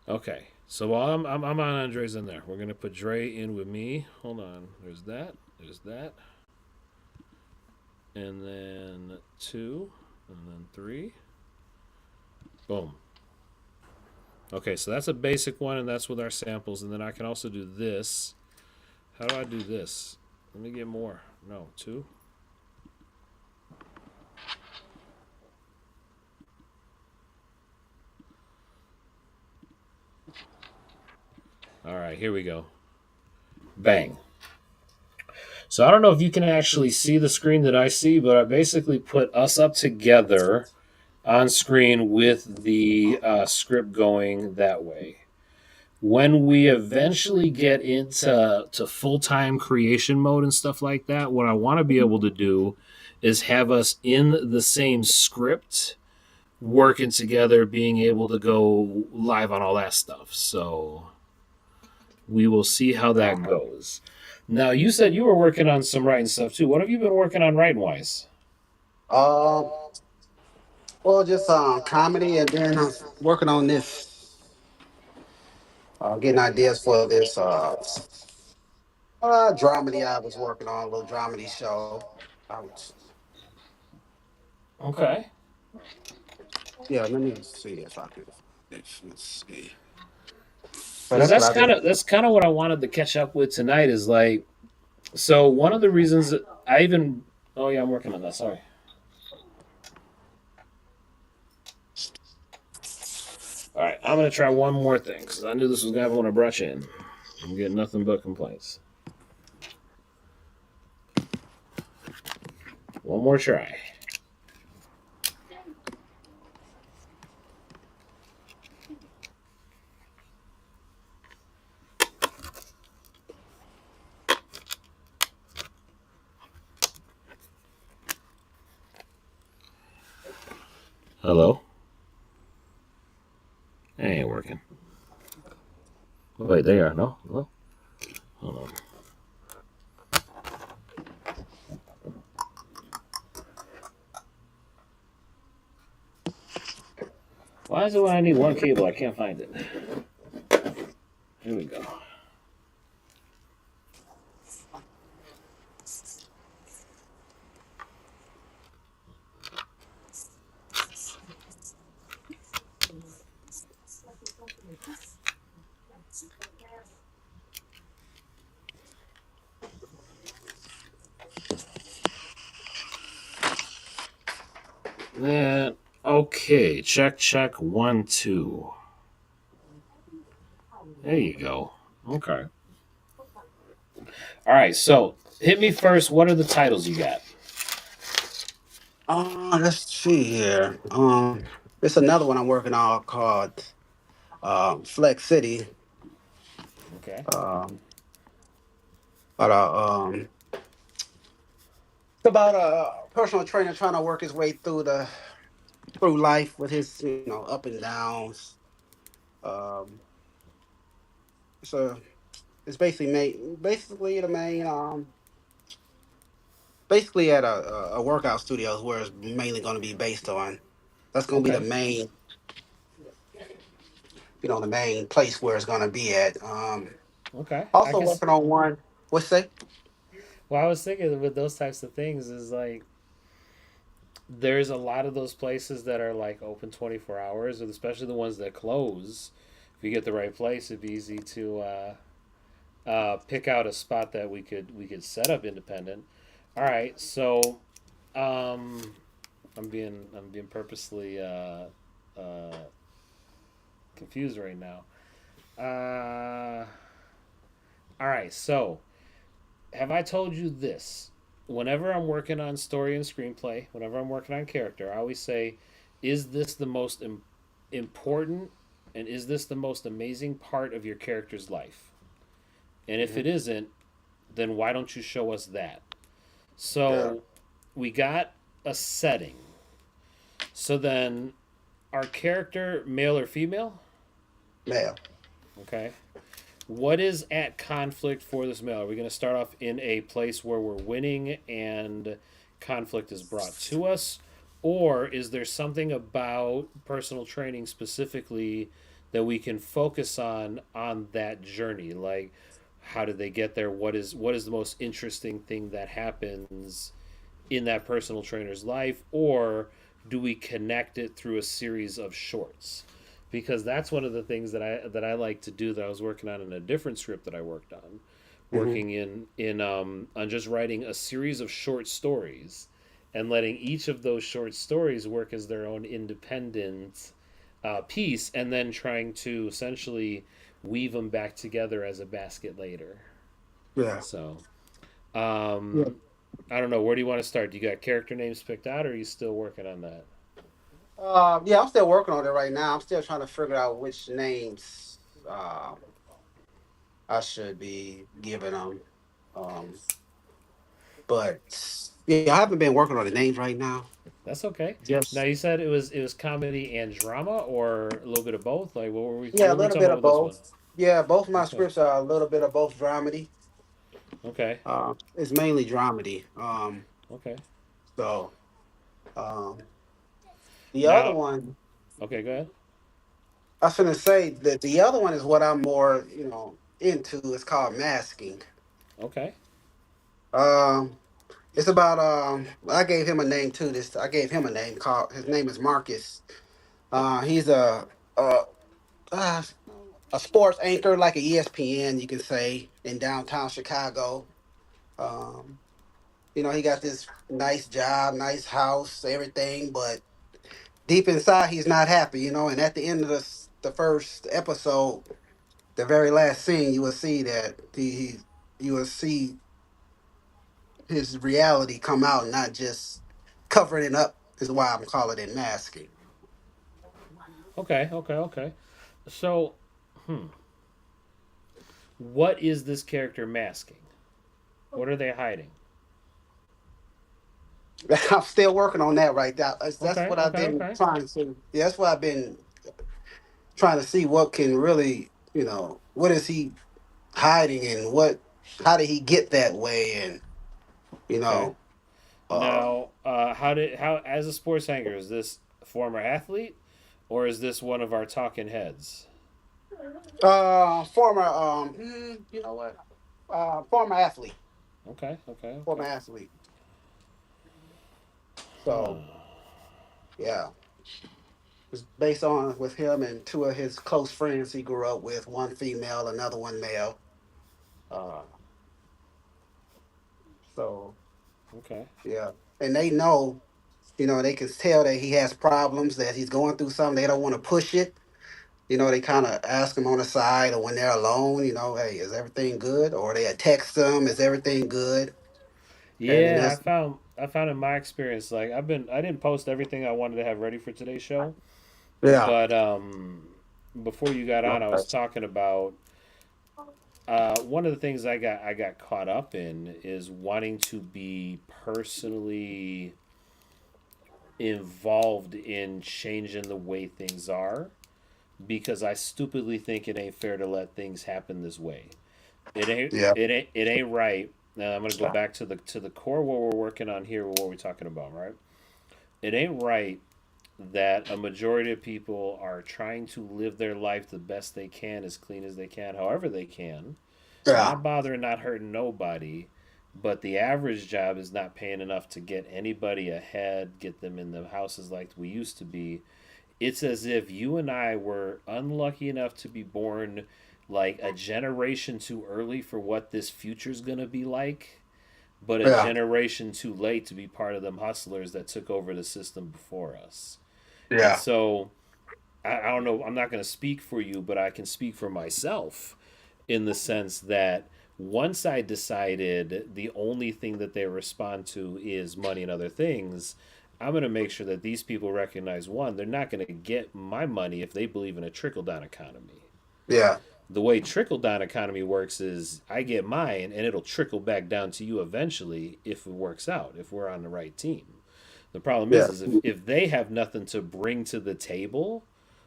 Okay, so while I'm on Andre's in there, we're gonna put Dre in with me. Hold on. There's that, and then two, and then three. Boom. Okay, so that's a basic one, and that's with our samples. And then I can also do this. How do I do this? Let me get more. No, two. All right, here we go. Bang. So I don't know if you can actually see the screen that I see, but I basically put us up together on screen with the script going that way. When we eventually get into full time creation mode and stuff like that, what I want to be able to do is have us in the same script, working together, being able to go live on all that stuff. So we will see how that goes. Now, you said you were working on some writing stuff too. What have you been working on writing wise?
Um, well, just comedy, and then I'm working on this, getting ideas for this dramedy I was working on, a little dramedy show. I was,
Okay.
yeah, let me see if I can. Let's see. So
Because
that's what I've been.
that's kind of what I wanted to catch up with tonight. Is like, so one of the reasons that I even, oh yeah, I'm working on that. Sorry. All right, I'm gonna try one more thing because I knew this was gonna happen when I brought you in. I'm getting nothing but complaints. One more try. Hello. It ain't working. Wait, they are no. Hello. Hold on. Why is it when I need one cable I can't find it? Here we go. Then okay, check 1 2. There you go. Okay. All right. So hit me first. What are the titles you got?
Let's see here. It's another one I'm working on called Flex City.
Okay.
Um, but It's about a personal trainer trying to work his way through life with his up and downs. Um, so it's basically the main basically at a workout studio is where it's mainly going to be based on. That's going to be the
Okay.
main the main place where it's going to be at.
Okay. I
Also
guess.
working on one. What's say?
Well, I was thinking with those types of things is like there's a lot of those places that are like open 24 hours, and especially the ones that close. If you get the right place, it'd be easy to pick out a spot that we could set up independent. All right, so um, I'm being purposely uh, confused right now. All right, so have I told you this? Whenever I'm working on story and screenplay, whenever I'm working on character, I always say, "Is this the most important, and is this the most amazing part of your character's life?" And if
Hmm.
it isn't, then why don't you show us that?
Yeah,
So we got a setting. So then, our character, male or female?
yeah.
Okay. What is at conflict for this male? Are we going to start off in a place where we're winning and conflict is brought to us? Or is there something about personal training specifically that we can focus on that journey? Like, how did they get there? What is the most interesting thing that happens in that personal trainer's life, or do we connect it through a series of shorts? Because that's one of the things that I like to do, that I was working on in a different script that I worked on,
Hmm.
working in on just writing a series of short stories and letting each of those short stories work as their own independent piece, and then trying to essentially weave them back together as a basket later.
Yeah.
So
Yeah.
I don't know. Where do you want to start? Do you got character names picked out, or are you still working on that?
Yeah, I'm still working on it right now. I'm still trying to figure out which names I should be giving them. Um, but yeah, I haven't been working on the names right now.
That's okay. Now
Just
you said it was comedy and drama, or a little bit of both. Like what were we
yeah,
what
a
were we
little
talking
bit
about
of
with this one?
both. Yeah, both my
Okay.
scripts are a little bit of both dramedy.
Okay.
It's mainly dramedy.
Okay.
So um, the other
Now,
one,
okay. Go ahead.
I was gonna say that the other one is what I'm more, into. It's called masking.
Okay.
Um, it's about I gave him a name too. This I gave him a name called. His name is Marcus. He's a uh, a sports anchor like a ESPN, you can say, in downtown Chicago. Um, he got this nice job, nice house, everything, but deep inside, he's not happy. And at the end of the first episode, the very last scene, you will see that you will see his reality come out, not just covering it up. Is why I'm calling it masking.
Okay. Okay. Okay. So, what is this character masking? What are they hiding?
I'm still working on that right now. That's
Okay.
what I've
Okay.
been
Okay.
trying to. Yeah, that's what I've been trying to see. What can really, what is he hiding, and how did he get that way, and you
Okay.
know, um,
Now, how as a sports anchor, is this a former athlete, or is this one of our talking heads?
former, you know what, former athlete,
Okay. Okay.
former
Okay.
athlete. So
Huh.
yeah, it's based on with him and two of his close friends he grew up with, one female, another one male. Uh, so
Okay.
yeah, and they know, they can tell that he has problems, that he's going through something. They don't want to push it. They kind of ask him on the side or when they're alone, hey, is everything good? Or they text them, is everything good? And then
Yeah,
that's,
I found in my experience, like I didn't post everything I wanted to have ready for today's show,
yeah.
but before you got on, I
Okay.
was talking about one of the things I got caught up in is wanting to be personally involved in changing the way things are because I stupidly think it ain't fair to let things happen this way.
Yeah.
It ain't right. Now I'm gonna go back to the core what we're working on here, what we're talking about, right? It ain't right that a majority of people are trying to live their life the best they can, as clean as they can, however they can,
Yeah.
not bothering, not hurting nobody. But the average job is not paying enough to get anybody ahead, get them in the houses like we used to be. It's as if you and I were unlucky enough to be born like a generation too early for what this future's gonna be like, but a
Yeah.
generation too late to be part of them hustlers that took over the system before us. And
Yeah.
so I don't know, I'm not going to speak for you, but I can speak for myself in the sense that once I decided the only thing that they respond to is money and other things, I'm going to make sure that these people recognize one, they're not going to get my money if they believe in a trickle down economy.
Yeah.
The way trickle down economy works is I get mine and it'll trickle back down to you eventually if it works out, if we're on the right team. The problem
Yeah.
is if they have nothing to bring to the table,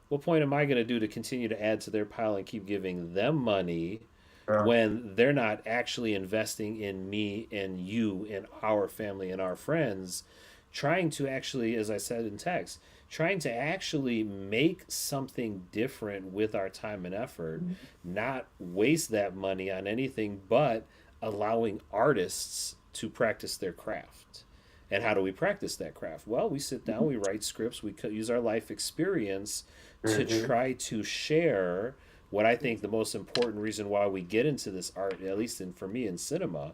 what point am I going to do to continue to add to their pile and keep giving them money
Yeah.
when they're not actually investing in me and you and our family and our friends, trying to actually, as I said in text, trying to actually make something different with our time and effort, not waste that money on anything but allowing artists to practice their craft. And how do we practice that craft? Well, we sit down, we write scripts, we use our life experience to
Hmm.
try to share what I think the most important reason why we get into this art, at least for me in cinema,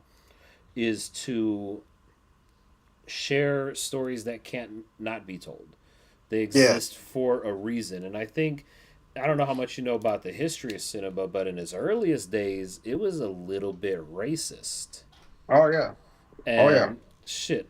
is to share stories that can't not be told. They
Yes.
exist for a reason. And I think, I don't know how much you know about the history of cinema, but in its earliest days, it was a little bit racist.
Oh yeah. Oh yeah.
And shit,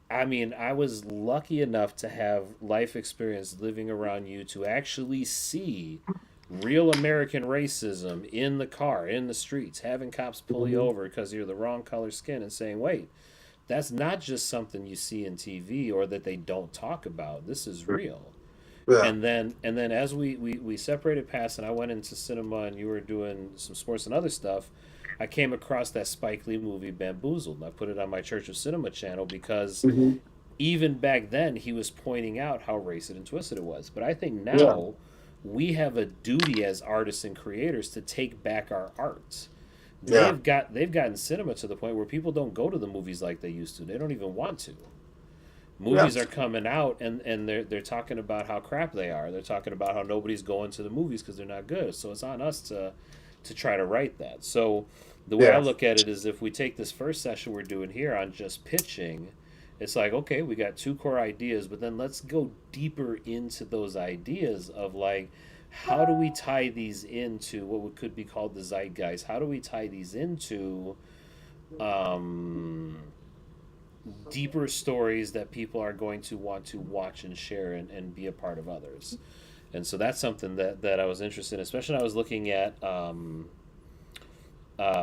I mean, I was lucky enough to have life experience living around you to actually see real American racism in the car, in the streets, having cops pull you
Hmm.
over because you're the wrong color skin and saying, wait, that's not just something you see in TV or that they don't talk about. This is real.
Yeah.
And then as we separated past and I went into cinema and you were doing some sports and other stuff, I came across that Spike Lee movie Bamboozled. And I put it on my Church of Cinema channel because
Hmm.
even back then he was pointing out how racist and twisted it was. But I think
Yeah.
now we have a duty as artists and creators to take back our art.
Yeah.
They've gotten cinema to the point where people don't go to the movies like they used to. They don't even want to.
Yeah.
Movies are coming out and they're talking about how crap they are. They're talking about how nobody's going to the movies because they're not good. So it's on us to try to write that. So the way I
Yeah.
look at it is if we take this first session we're doing here on just pitching, it's like okay, we got two core ideas, but then let's go deeper into those ideas of like how do we tie these into what could be called the zeitgeist? How do we tie these into um, deeper stories that people are going to want to watch and share and be a part of others. And so that's something that I was interested in, especially when I was looking at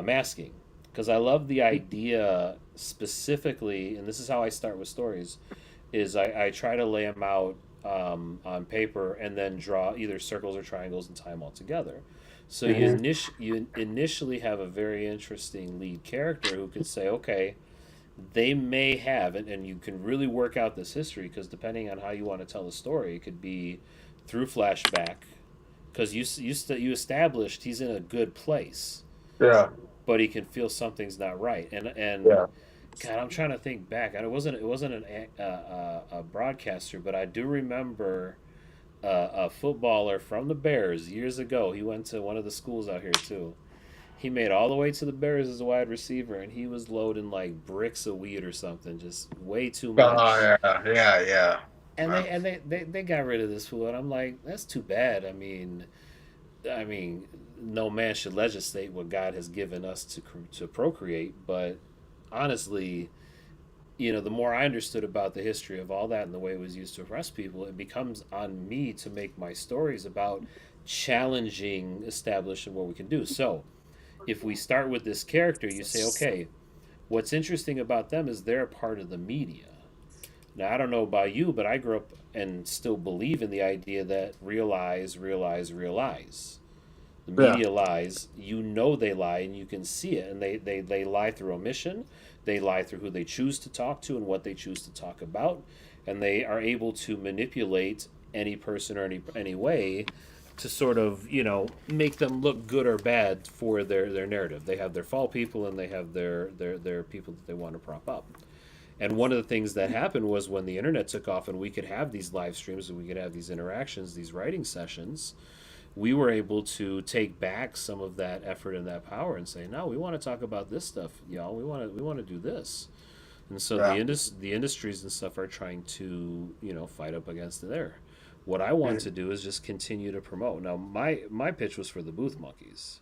masking. Because I love the idea specifically, and this is how I start with stories, is I try to lay them out on paper and then draw either circles or triangles and tie them all together. So
Hmm.
you initially have a very interesting lead character who could say, okay, they may have, and you can really work out this history because depending on how you want to tell the story, it could be through flashback because you established he's in a good place,
Yeah.
but he can feel something's not right. And
Yeah.
God, I'm trying to think back. And it wasn't a broadcaster, but I do remember a footballer from the Bears years ago. He went to one of the schools out here too. He made all the way to the Bears as a wide receiver, and he was loading like bricks of weed or something, just way too
Oh
much.
yeah. Yeah. Yeah.
And
Uh,
they got rid of this fool, and I'm like, that's too bad. I mean, no man should legislate what God has given us to procreate, but honestly, the more I understood about the history of all that and the way it was used to oppress people, it becomes on me to make my stories about challenging establishing what we can do. So if we start with this character, you say, okay, what's interesting about them is they're a part of the media. Now, I don't know about you, but I grew up and still believe in the idea that realize, realize, realize. The
Yeah.
media lies. You know they lie, and you can see it. And they lie through omission. They lie through who they choose to talk to and what they choose to talk about. And they are able to manipulate any person or any way to sort of, make them look good or bad for their narrative. They have their fall people and they have their people that they want to prop up. And one of the things that happened was when the internet took off and we could have these live streams and we could have these interactions, these writing sessions, we were able to take back some of that effort and that power and say, no, we want to talk about this stuff, y'all. We want to do this. And so
Yeah.
the industries and stuff are trying to fight up against it there. What I want
Mm.
to do is just continue to promote. Now my pitch was for the Booth Monkeys.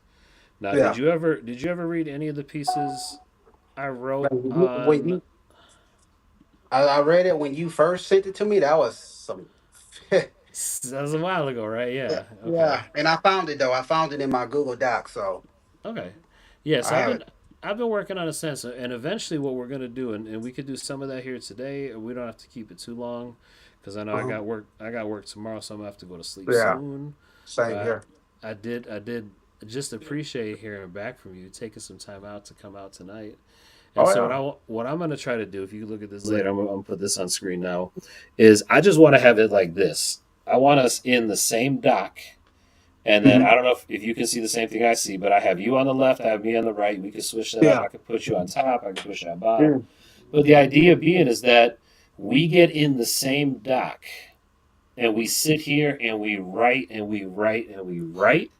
Now
Yeah.
did you ever read any of the pieces I wrote
When
on?
you, I read it when you first sent it to me. That was some.
That was a while ago, right?
Yeah,
Yeah. Okay.
yeah. And I found it though. I found it in my Google Doc, so
Okay. Yeah,
I
so I've
have
been
it.
I've been working on a sense, and eventually what we're gonna do, and we could do some of that here today. We don't have to keep it too long, because I know I
Uh-huh.
got work. I got work tomorrow, so I'm gonna have to go to sleep
Yeah,
soon.
same
But
here.
I did just appreciate hearing back from you, taking some time out to come out tonight. And
Oh
so
yeah.
what I'm gonna try to do, if you look at this later, I'm gonna put this on screen now, is I just want to have it like this. I want us in the same dock, and then
Hmm.
I don't know if you can see the same thing I see, but I have you on the left, I have me on the right. We can switch that up.
Yeah.
I can put you on top, I can push you on bottom.
Mm.
But the idea being is that we get in the same dock and we sit here and we write and we write and we write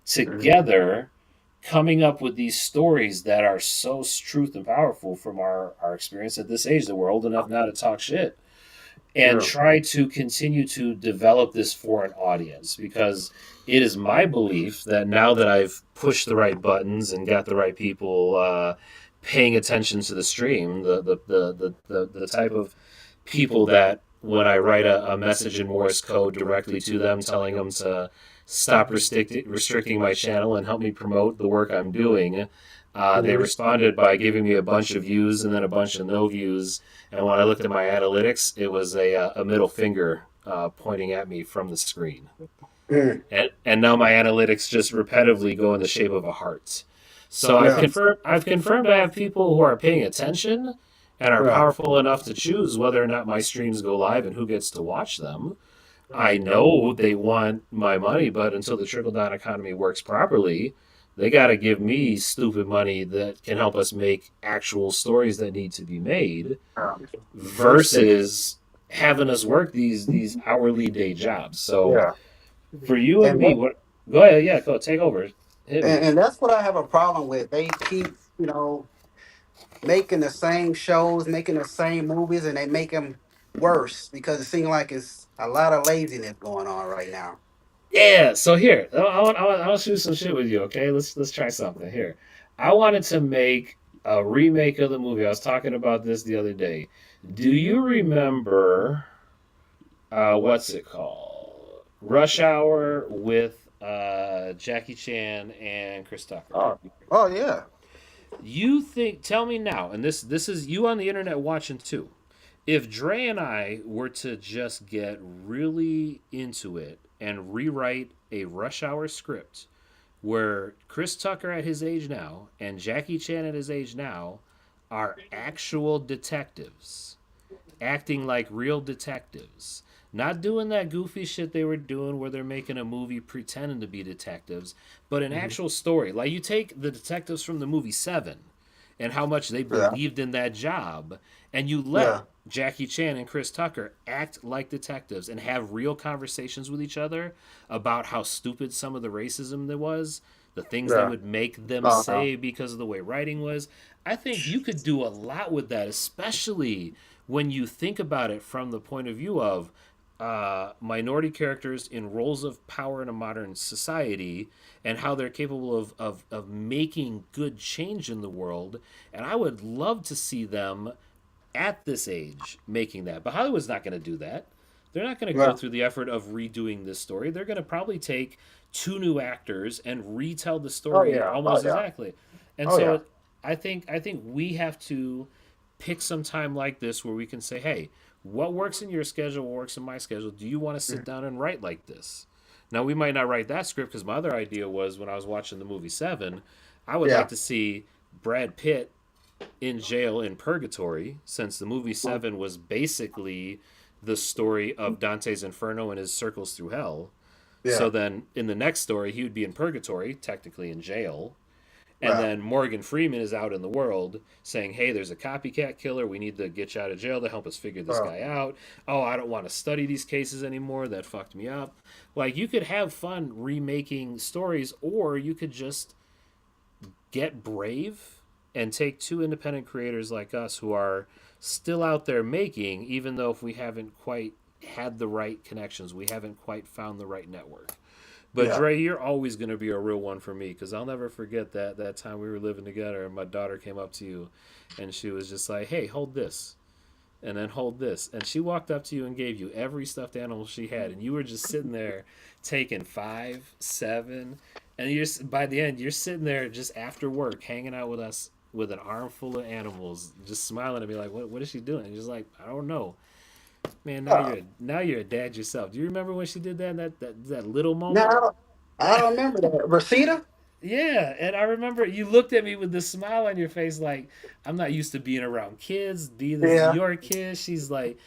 Mhm.
together, coming up with these stories that are so truth and powerful from our experience at this age that we're old enough now to talk shit, and
Yeah.
try to continue to develop this for an audience, because it is my belief that now that I've pushed the right buttons and got the right people paying attention to the stream, the type of people that when I write a message in Morse code directly to them, telling them to stop restricting my channel and help me promote the work I'm doing, they
Mhm.
responded by giving me a bunch of views and then a bunch of no views. And when I looked at my analytics, it was a middle finger pointing at me from the screen.
Mm.
And now my analytics just repetitively go in the shape of a heart. So I've
Yeah.
confirmed I've confirmed I have people who are paying attention and are
Yeah.
powerful enough to choose whether or not my streams go live and who gets to watch them. I know they want my money, but until the trickle down economy works properly, they got to give me stupid money that can help us make actual stories that need to be made, versus having us work these hourly day jobs. So
Yeah.
for you and
And
me,
that,
what? Go ahead, yeah, go take over, hit me.
and that's what I have a problem with. They keep, making the same shows, making the same movies, and they make them worse because it seems like it's a lot of laziness going on right now.
Yeah. So here, I want to shoot some shit with you. Okay, let's try something here. I wanted to make a remake of the movie. I was talking about this the other day. Do you remember what's it called? Rush Hour with Jackie Chan and Chris Tucker.
Oh, oh yeah.
You think? Tell me now, and this is you on the internet watching too. If Dre and I were to just get really into it and rewrite a Rush Hour script where Chris Tucker at his age now and Jackie Chan at his age now are actual detectives, acting like real detectives. Not doing that goofy shit they were doing where they're making a movie pretending to be detectives, but an
Mhm.
actual story. Like you take the detectives from the movie Seven and how much they
Yeah.
believed in that job, and you let
Yeah.
Jackie Chan and Chris Tucker act like detectives and have real conversations with each other about how stupid some of the racism there was, the things they
Yeah.
would make them
Uh-huh.
say because of the way writing was. I think you could do a lot with that, especially when you think about it from the point of view of minority characters in roles of power in a modern society and how they're capable of making good change in the world. And I would love to see them at this age making that. But Hollywood's not going to do that. They're not going to go
Well,
through the effort of redoing this story. They're going to probably take two new actors and retell the
oh
story
yeah, oh
almost
yeah,
exactly. And
oh
so
yeah.
I think we have to pick some time like this where we can say, hey, what works in your schedule, what works in my schedule? Do you want to sit
Mhm.
down and write like this? Now we might not write that script because my other idea was when I was watching the movie Seven, I would like
Yeah.
to see Brad Pitt in jail in purgatory, since the movie Seven was basically the story of Dante's Inferno and his circles through hell. So
Yeah.
then in the next story, he would be in purgatory, technically in jail. And
Right.
then Morgan Freeman is out in the world saying, hey, there's a copycat killer. We need to get you out of jail to help us figure this
Uh,
guy out. Oh, I don't want to study these cases anymore. That fucked me up. Like, you could have fun remaking stories, or you could just get brave and take two independent creators like us who are still out there making, even though if we haven't quite had the right connections, we haven't quite found the right network. But
yeah.
Dre, you're always going to be a real one for me because I'll never forget that time we were living together and my daughter came up to you and she was just like, "Hey, hold this." And then hold this. And she walked up to you and gave you every stuffed animal she had. And you were just sitting there taking five, seven. And you're by the end, you're sitting there just after work, hanging out with us with an armful of animals, just smiling at me like, what is she doing? And she's like, I don't know. Man,
Uh,
now you're a dad yourself. Do you remember when she did that little moment?
now I don't remember that. Rosita?
Yeah, and I remember you looked at me with this smile on your face, like I'm not used to being around kids. These is
Yeah.
your kids. She's like,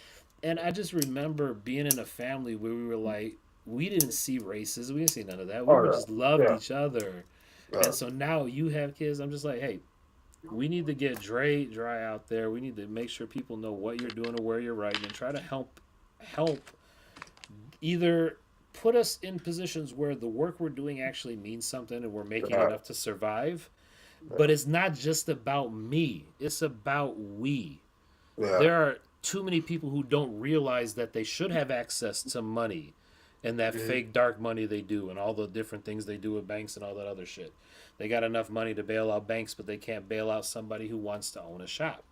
and I just remember being in a family where we were like, we didn't see races, we didn't see none of that. We were
Oh
just loved
yeah.
each other,
Yeah.
and so now you have kids. I'm just like, hey, we need to get dry out there. We need to make sure people know what you're doing or where you're writing, and try to help either put us in positions where the work we're doing actually means something and we're making
Yeah.
enough to survive. But
Yeah.
it's not just about me, it's about we.
Yeah.
There are too many people who don't realize that they should have access to money and that
Mhm.
fake dark money they do and all the different things they do with banks and all that other shit. They got enough money to bail out banks, but they can't bail out somebody who wants to own a shop.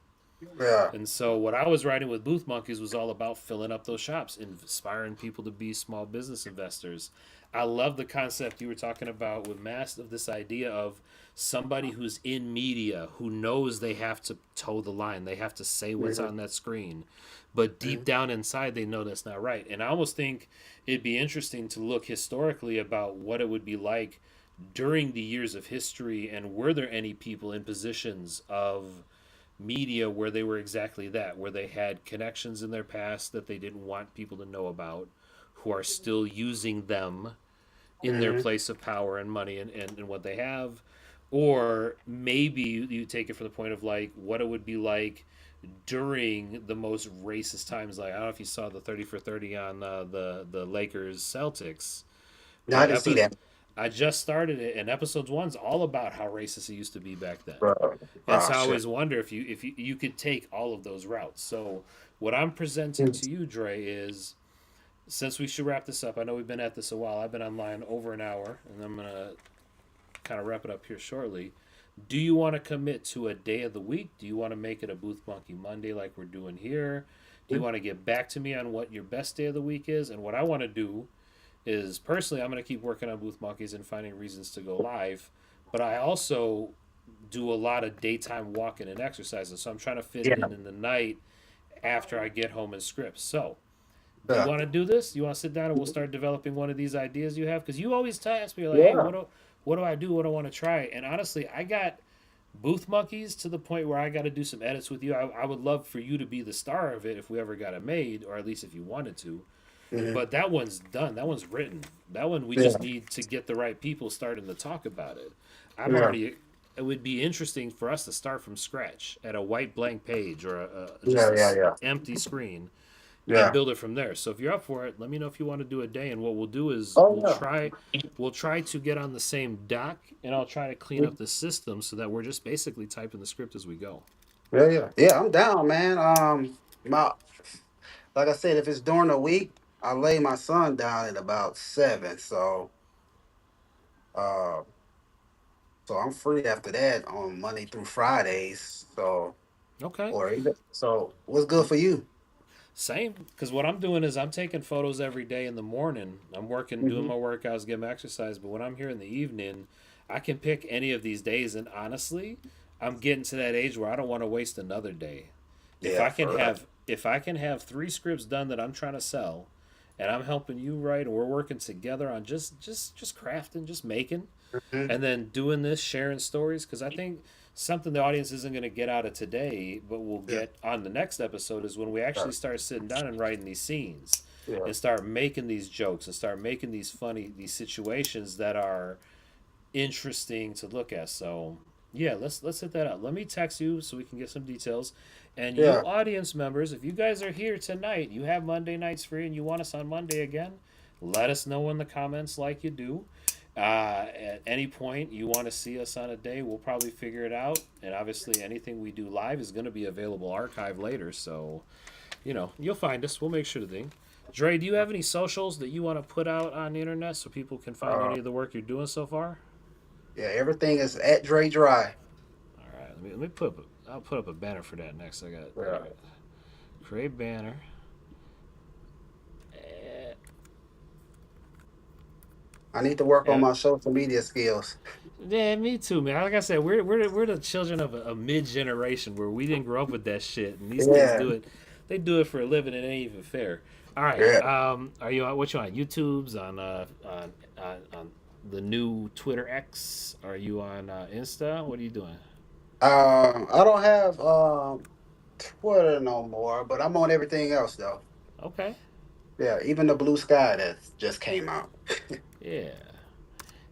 Yeah.
And so what I was writing with Booth Monkeys was all about filling up those shops, inspiring people to be small business investors. I love the concept you were talking about with Mass of this idea of somebody who's in media who knows they have to toe the line. They have to say what's
Mhm.
on that screen. But deep
Mhm.
down inside they know that's not right. And I almost think it'd be interesting to look historically about what it would be like during the years of history and were there any people in positions of media where they were exactly that, where they had connections in their past that they didn't want people to know about, who are still using them in their
Mhm.
place of power and money and what they have. Or maybe you take it from the point of like what it would be like during the most racist times. Like I don't know if you saw the 30 for 30 on the Lakers Celtics,
No, I
but
didn't see that.
I just started it, and episodes one's all about how racist it used to be back then.
Bro.
And
Oh
so I
shit.
always wonder if you could take all of those routes. So what I'm presenting
Mhm.
to you, Dre, is since we should wrap this up. I know we've been at this a while. I've been online over an hour, and I'm gonna kind of wrap it up here shortly. Do you want to commit to a day of the week? Do you want to make it a Booth Monkey Monday like we're doing here? Do you want to get back to me on what your best day of the week is? And what I want to do is personally, I'm going to keep working on Booth Monkeys and finding reasons to go live. But I also do a lot of daytime walking and exercising. So I'm trying to fit it
Yeah.
in the night after I get home and script. So do you
Yeah.
want to do this? You want to sit down and we'll start developing one of these ideas you have? Because you always ask me like, hey,
Yeah.
what do I do? What do I want to try? And honestly, I got Booth Monkeys to the point where I got to do some edits with you. I would love for you to be the star of it if we ever got it made, or at least if you wanted to.
Mhm.
But that one's done. That one's written. That one we just
Yeah.
need to get the right people starting to talk about it. I'm
Yeah.
already. It would be interesting for us to start from scratch at a white blank page or just
Yeah.
a
Yeah. Yeah.
empty screen and
Yeah.
build it from there. So if you're up for it, let me know if you want to do a day. And what we'll do is
Oh yeah.
we'll try to get on the same doc, and I'll try to clean up the system so that we're just basically typing the script as we go.
Yeah. Yeah. Yeah. I'm down, man. My like I said, if it's during the week, I lay my son down at about 7. Uh, so I'm free after that on Monday through Fridays. So
Okay.
or either. So what's good for you?
Same, because what I'm doing is I'm taking photos every day in the morning. I'm working, doing
Hmm.
my workouts, getting my exercise. But when I'm here in the evening, I can pick any of these days. And honestly, I'm getting to that age where I don't want to waste another day.
Yeah, for real.
If I can have three scripts done that I'm trying to sell, and I'm helping you write, and we're working together on just crafting, just making,
Hmm.
and then doing this, sharing stories, because I think something the audience isn't going to get out of today, but we'll
Yeah,
get on the next episode is when we actually
right.
start sitting down and writing these scenes
Yeah,
and start making these jokes and start making these funny these situations that are interesting to look at. So yeah, let's hit that up. Let me text you so we can get some details. And you
yeah.
audience members, if you guys are here tonight, you have Monday nights free and you want us on Monday again, let us know in the comments like you do. At any point you want to see us on a day, we'll probably figure it out. And obviously, anything we do live is going to be available archived later. So, you'll find us. We'll make sure to thing. Dre, do you have any socials that you want to put out on the internet so people can find
Uh,
any of the work you're doing so far?
yeah, everything is at Dre Dry.
All right, let me put up. I'll put up a banner for that next. I got all
Yeah.
right. Create banner. Eh,
I need to work on
yeah,
my social media skills.
yeah, me too, man. Like I said, we're the children of a mid generation where we didn't grow up with that shit, and these kids
Yeah,
do it. They do it for a living, and it ain't even fair. All right,
yeah.
are you on? What you on? YouTube's on the new Twitter X? Are you on Insta? What are you doing?
I don't have Twitter no more, but I'm on everything else though.
Okay,
Yeah, even the Blue Sky that just came out.
yeah.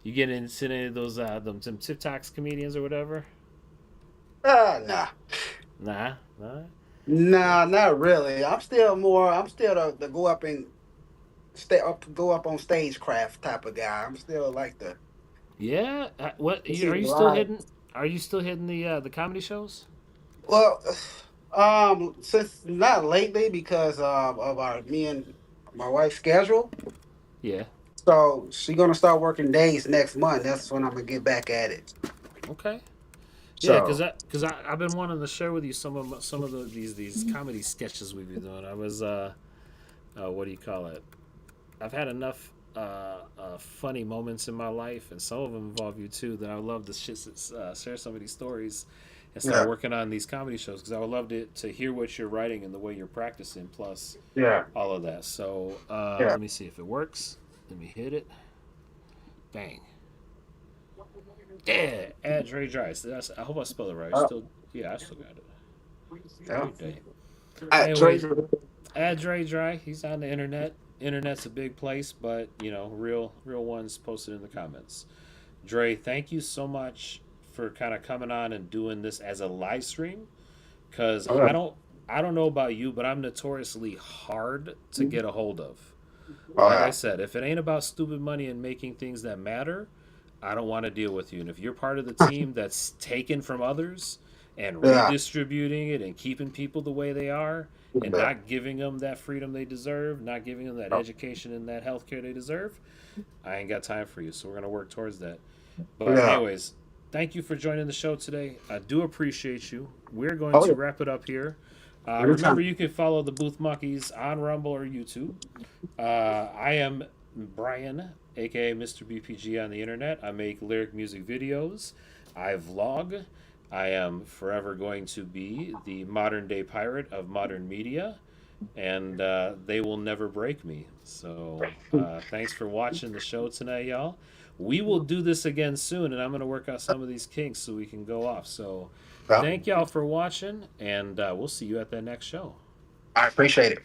You get into any of those some TikToks comedians or whatever?
Nah.
Nah, nah. Yeah,
Nah, not really. I'm still the go up and go up on stagecraft type of guy. I'm still like
yeah. What
see
are
the
you still
live.
hitting? Are you still hitting the comedy shows?
Well, since not lately because of our me and my wife's schedule.
Yeah.
So she gonna start working days next month. That's when I'm gonna get back at it.
Okay. Yeah,
So
I've been wanting to share with you some of these comedy sketches we've been doing. I was what do you call it? I've had enough funny moments in my life, and some of them involve you too. That I would love to share some of these stories and start
yeah,
working on these comedy shows because I would love to hear what you're writing and the way you're practicing, plus
yeah,
all of that. So
yeah.
let me see if it works. Let me hit it. Bang. Yeah, add Dre Dry. I hope I spelled it right.
Uh,
Still, yeah, I still got it.
yeah.
Dre Day.
Trey.
Anyways, add Dre Dry. He's on the internet. Internet's a big place, but real ones posted in the comments. Dre, thank you so much for kind of coming on and doing this as a live stream. Cause I don't know about you, but I'm notoriously hard to get a hold of.
Oh
Like I
yeah,
said, if it ain't about stupid money and making things that matter, I don't want to deal with you. And if you're part of the team that's taken from others and
yeah,
redistributing it and keeping people the way they are and
yeah.
not giving them that freedom they deserve, not giving them that education and that health care they deserve, I ain't got time for you. So we're going to work towards that. But,
Yeah.
anyways, thank you for joining the show today. I do appreciate you. We're going
Oh
to
yeah.
wrap it up here. Remember,
Anytime.
you can follow the Booth Monkeys on Rumble or YouTube. I am Brian, aka Mr. BPG on the internet. I make lyric music videos. I vlog. I am forever going to be the modern day pirate of modern media, and they will never break me. So, thanks for watching the show tonight, y'all. We will do this again soon, and I'm going to work out some of these kinks so we can go off. So,
Yeah.
thank y'all for watching, and we'll see you at that next show.
I appreciate it.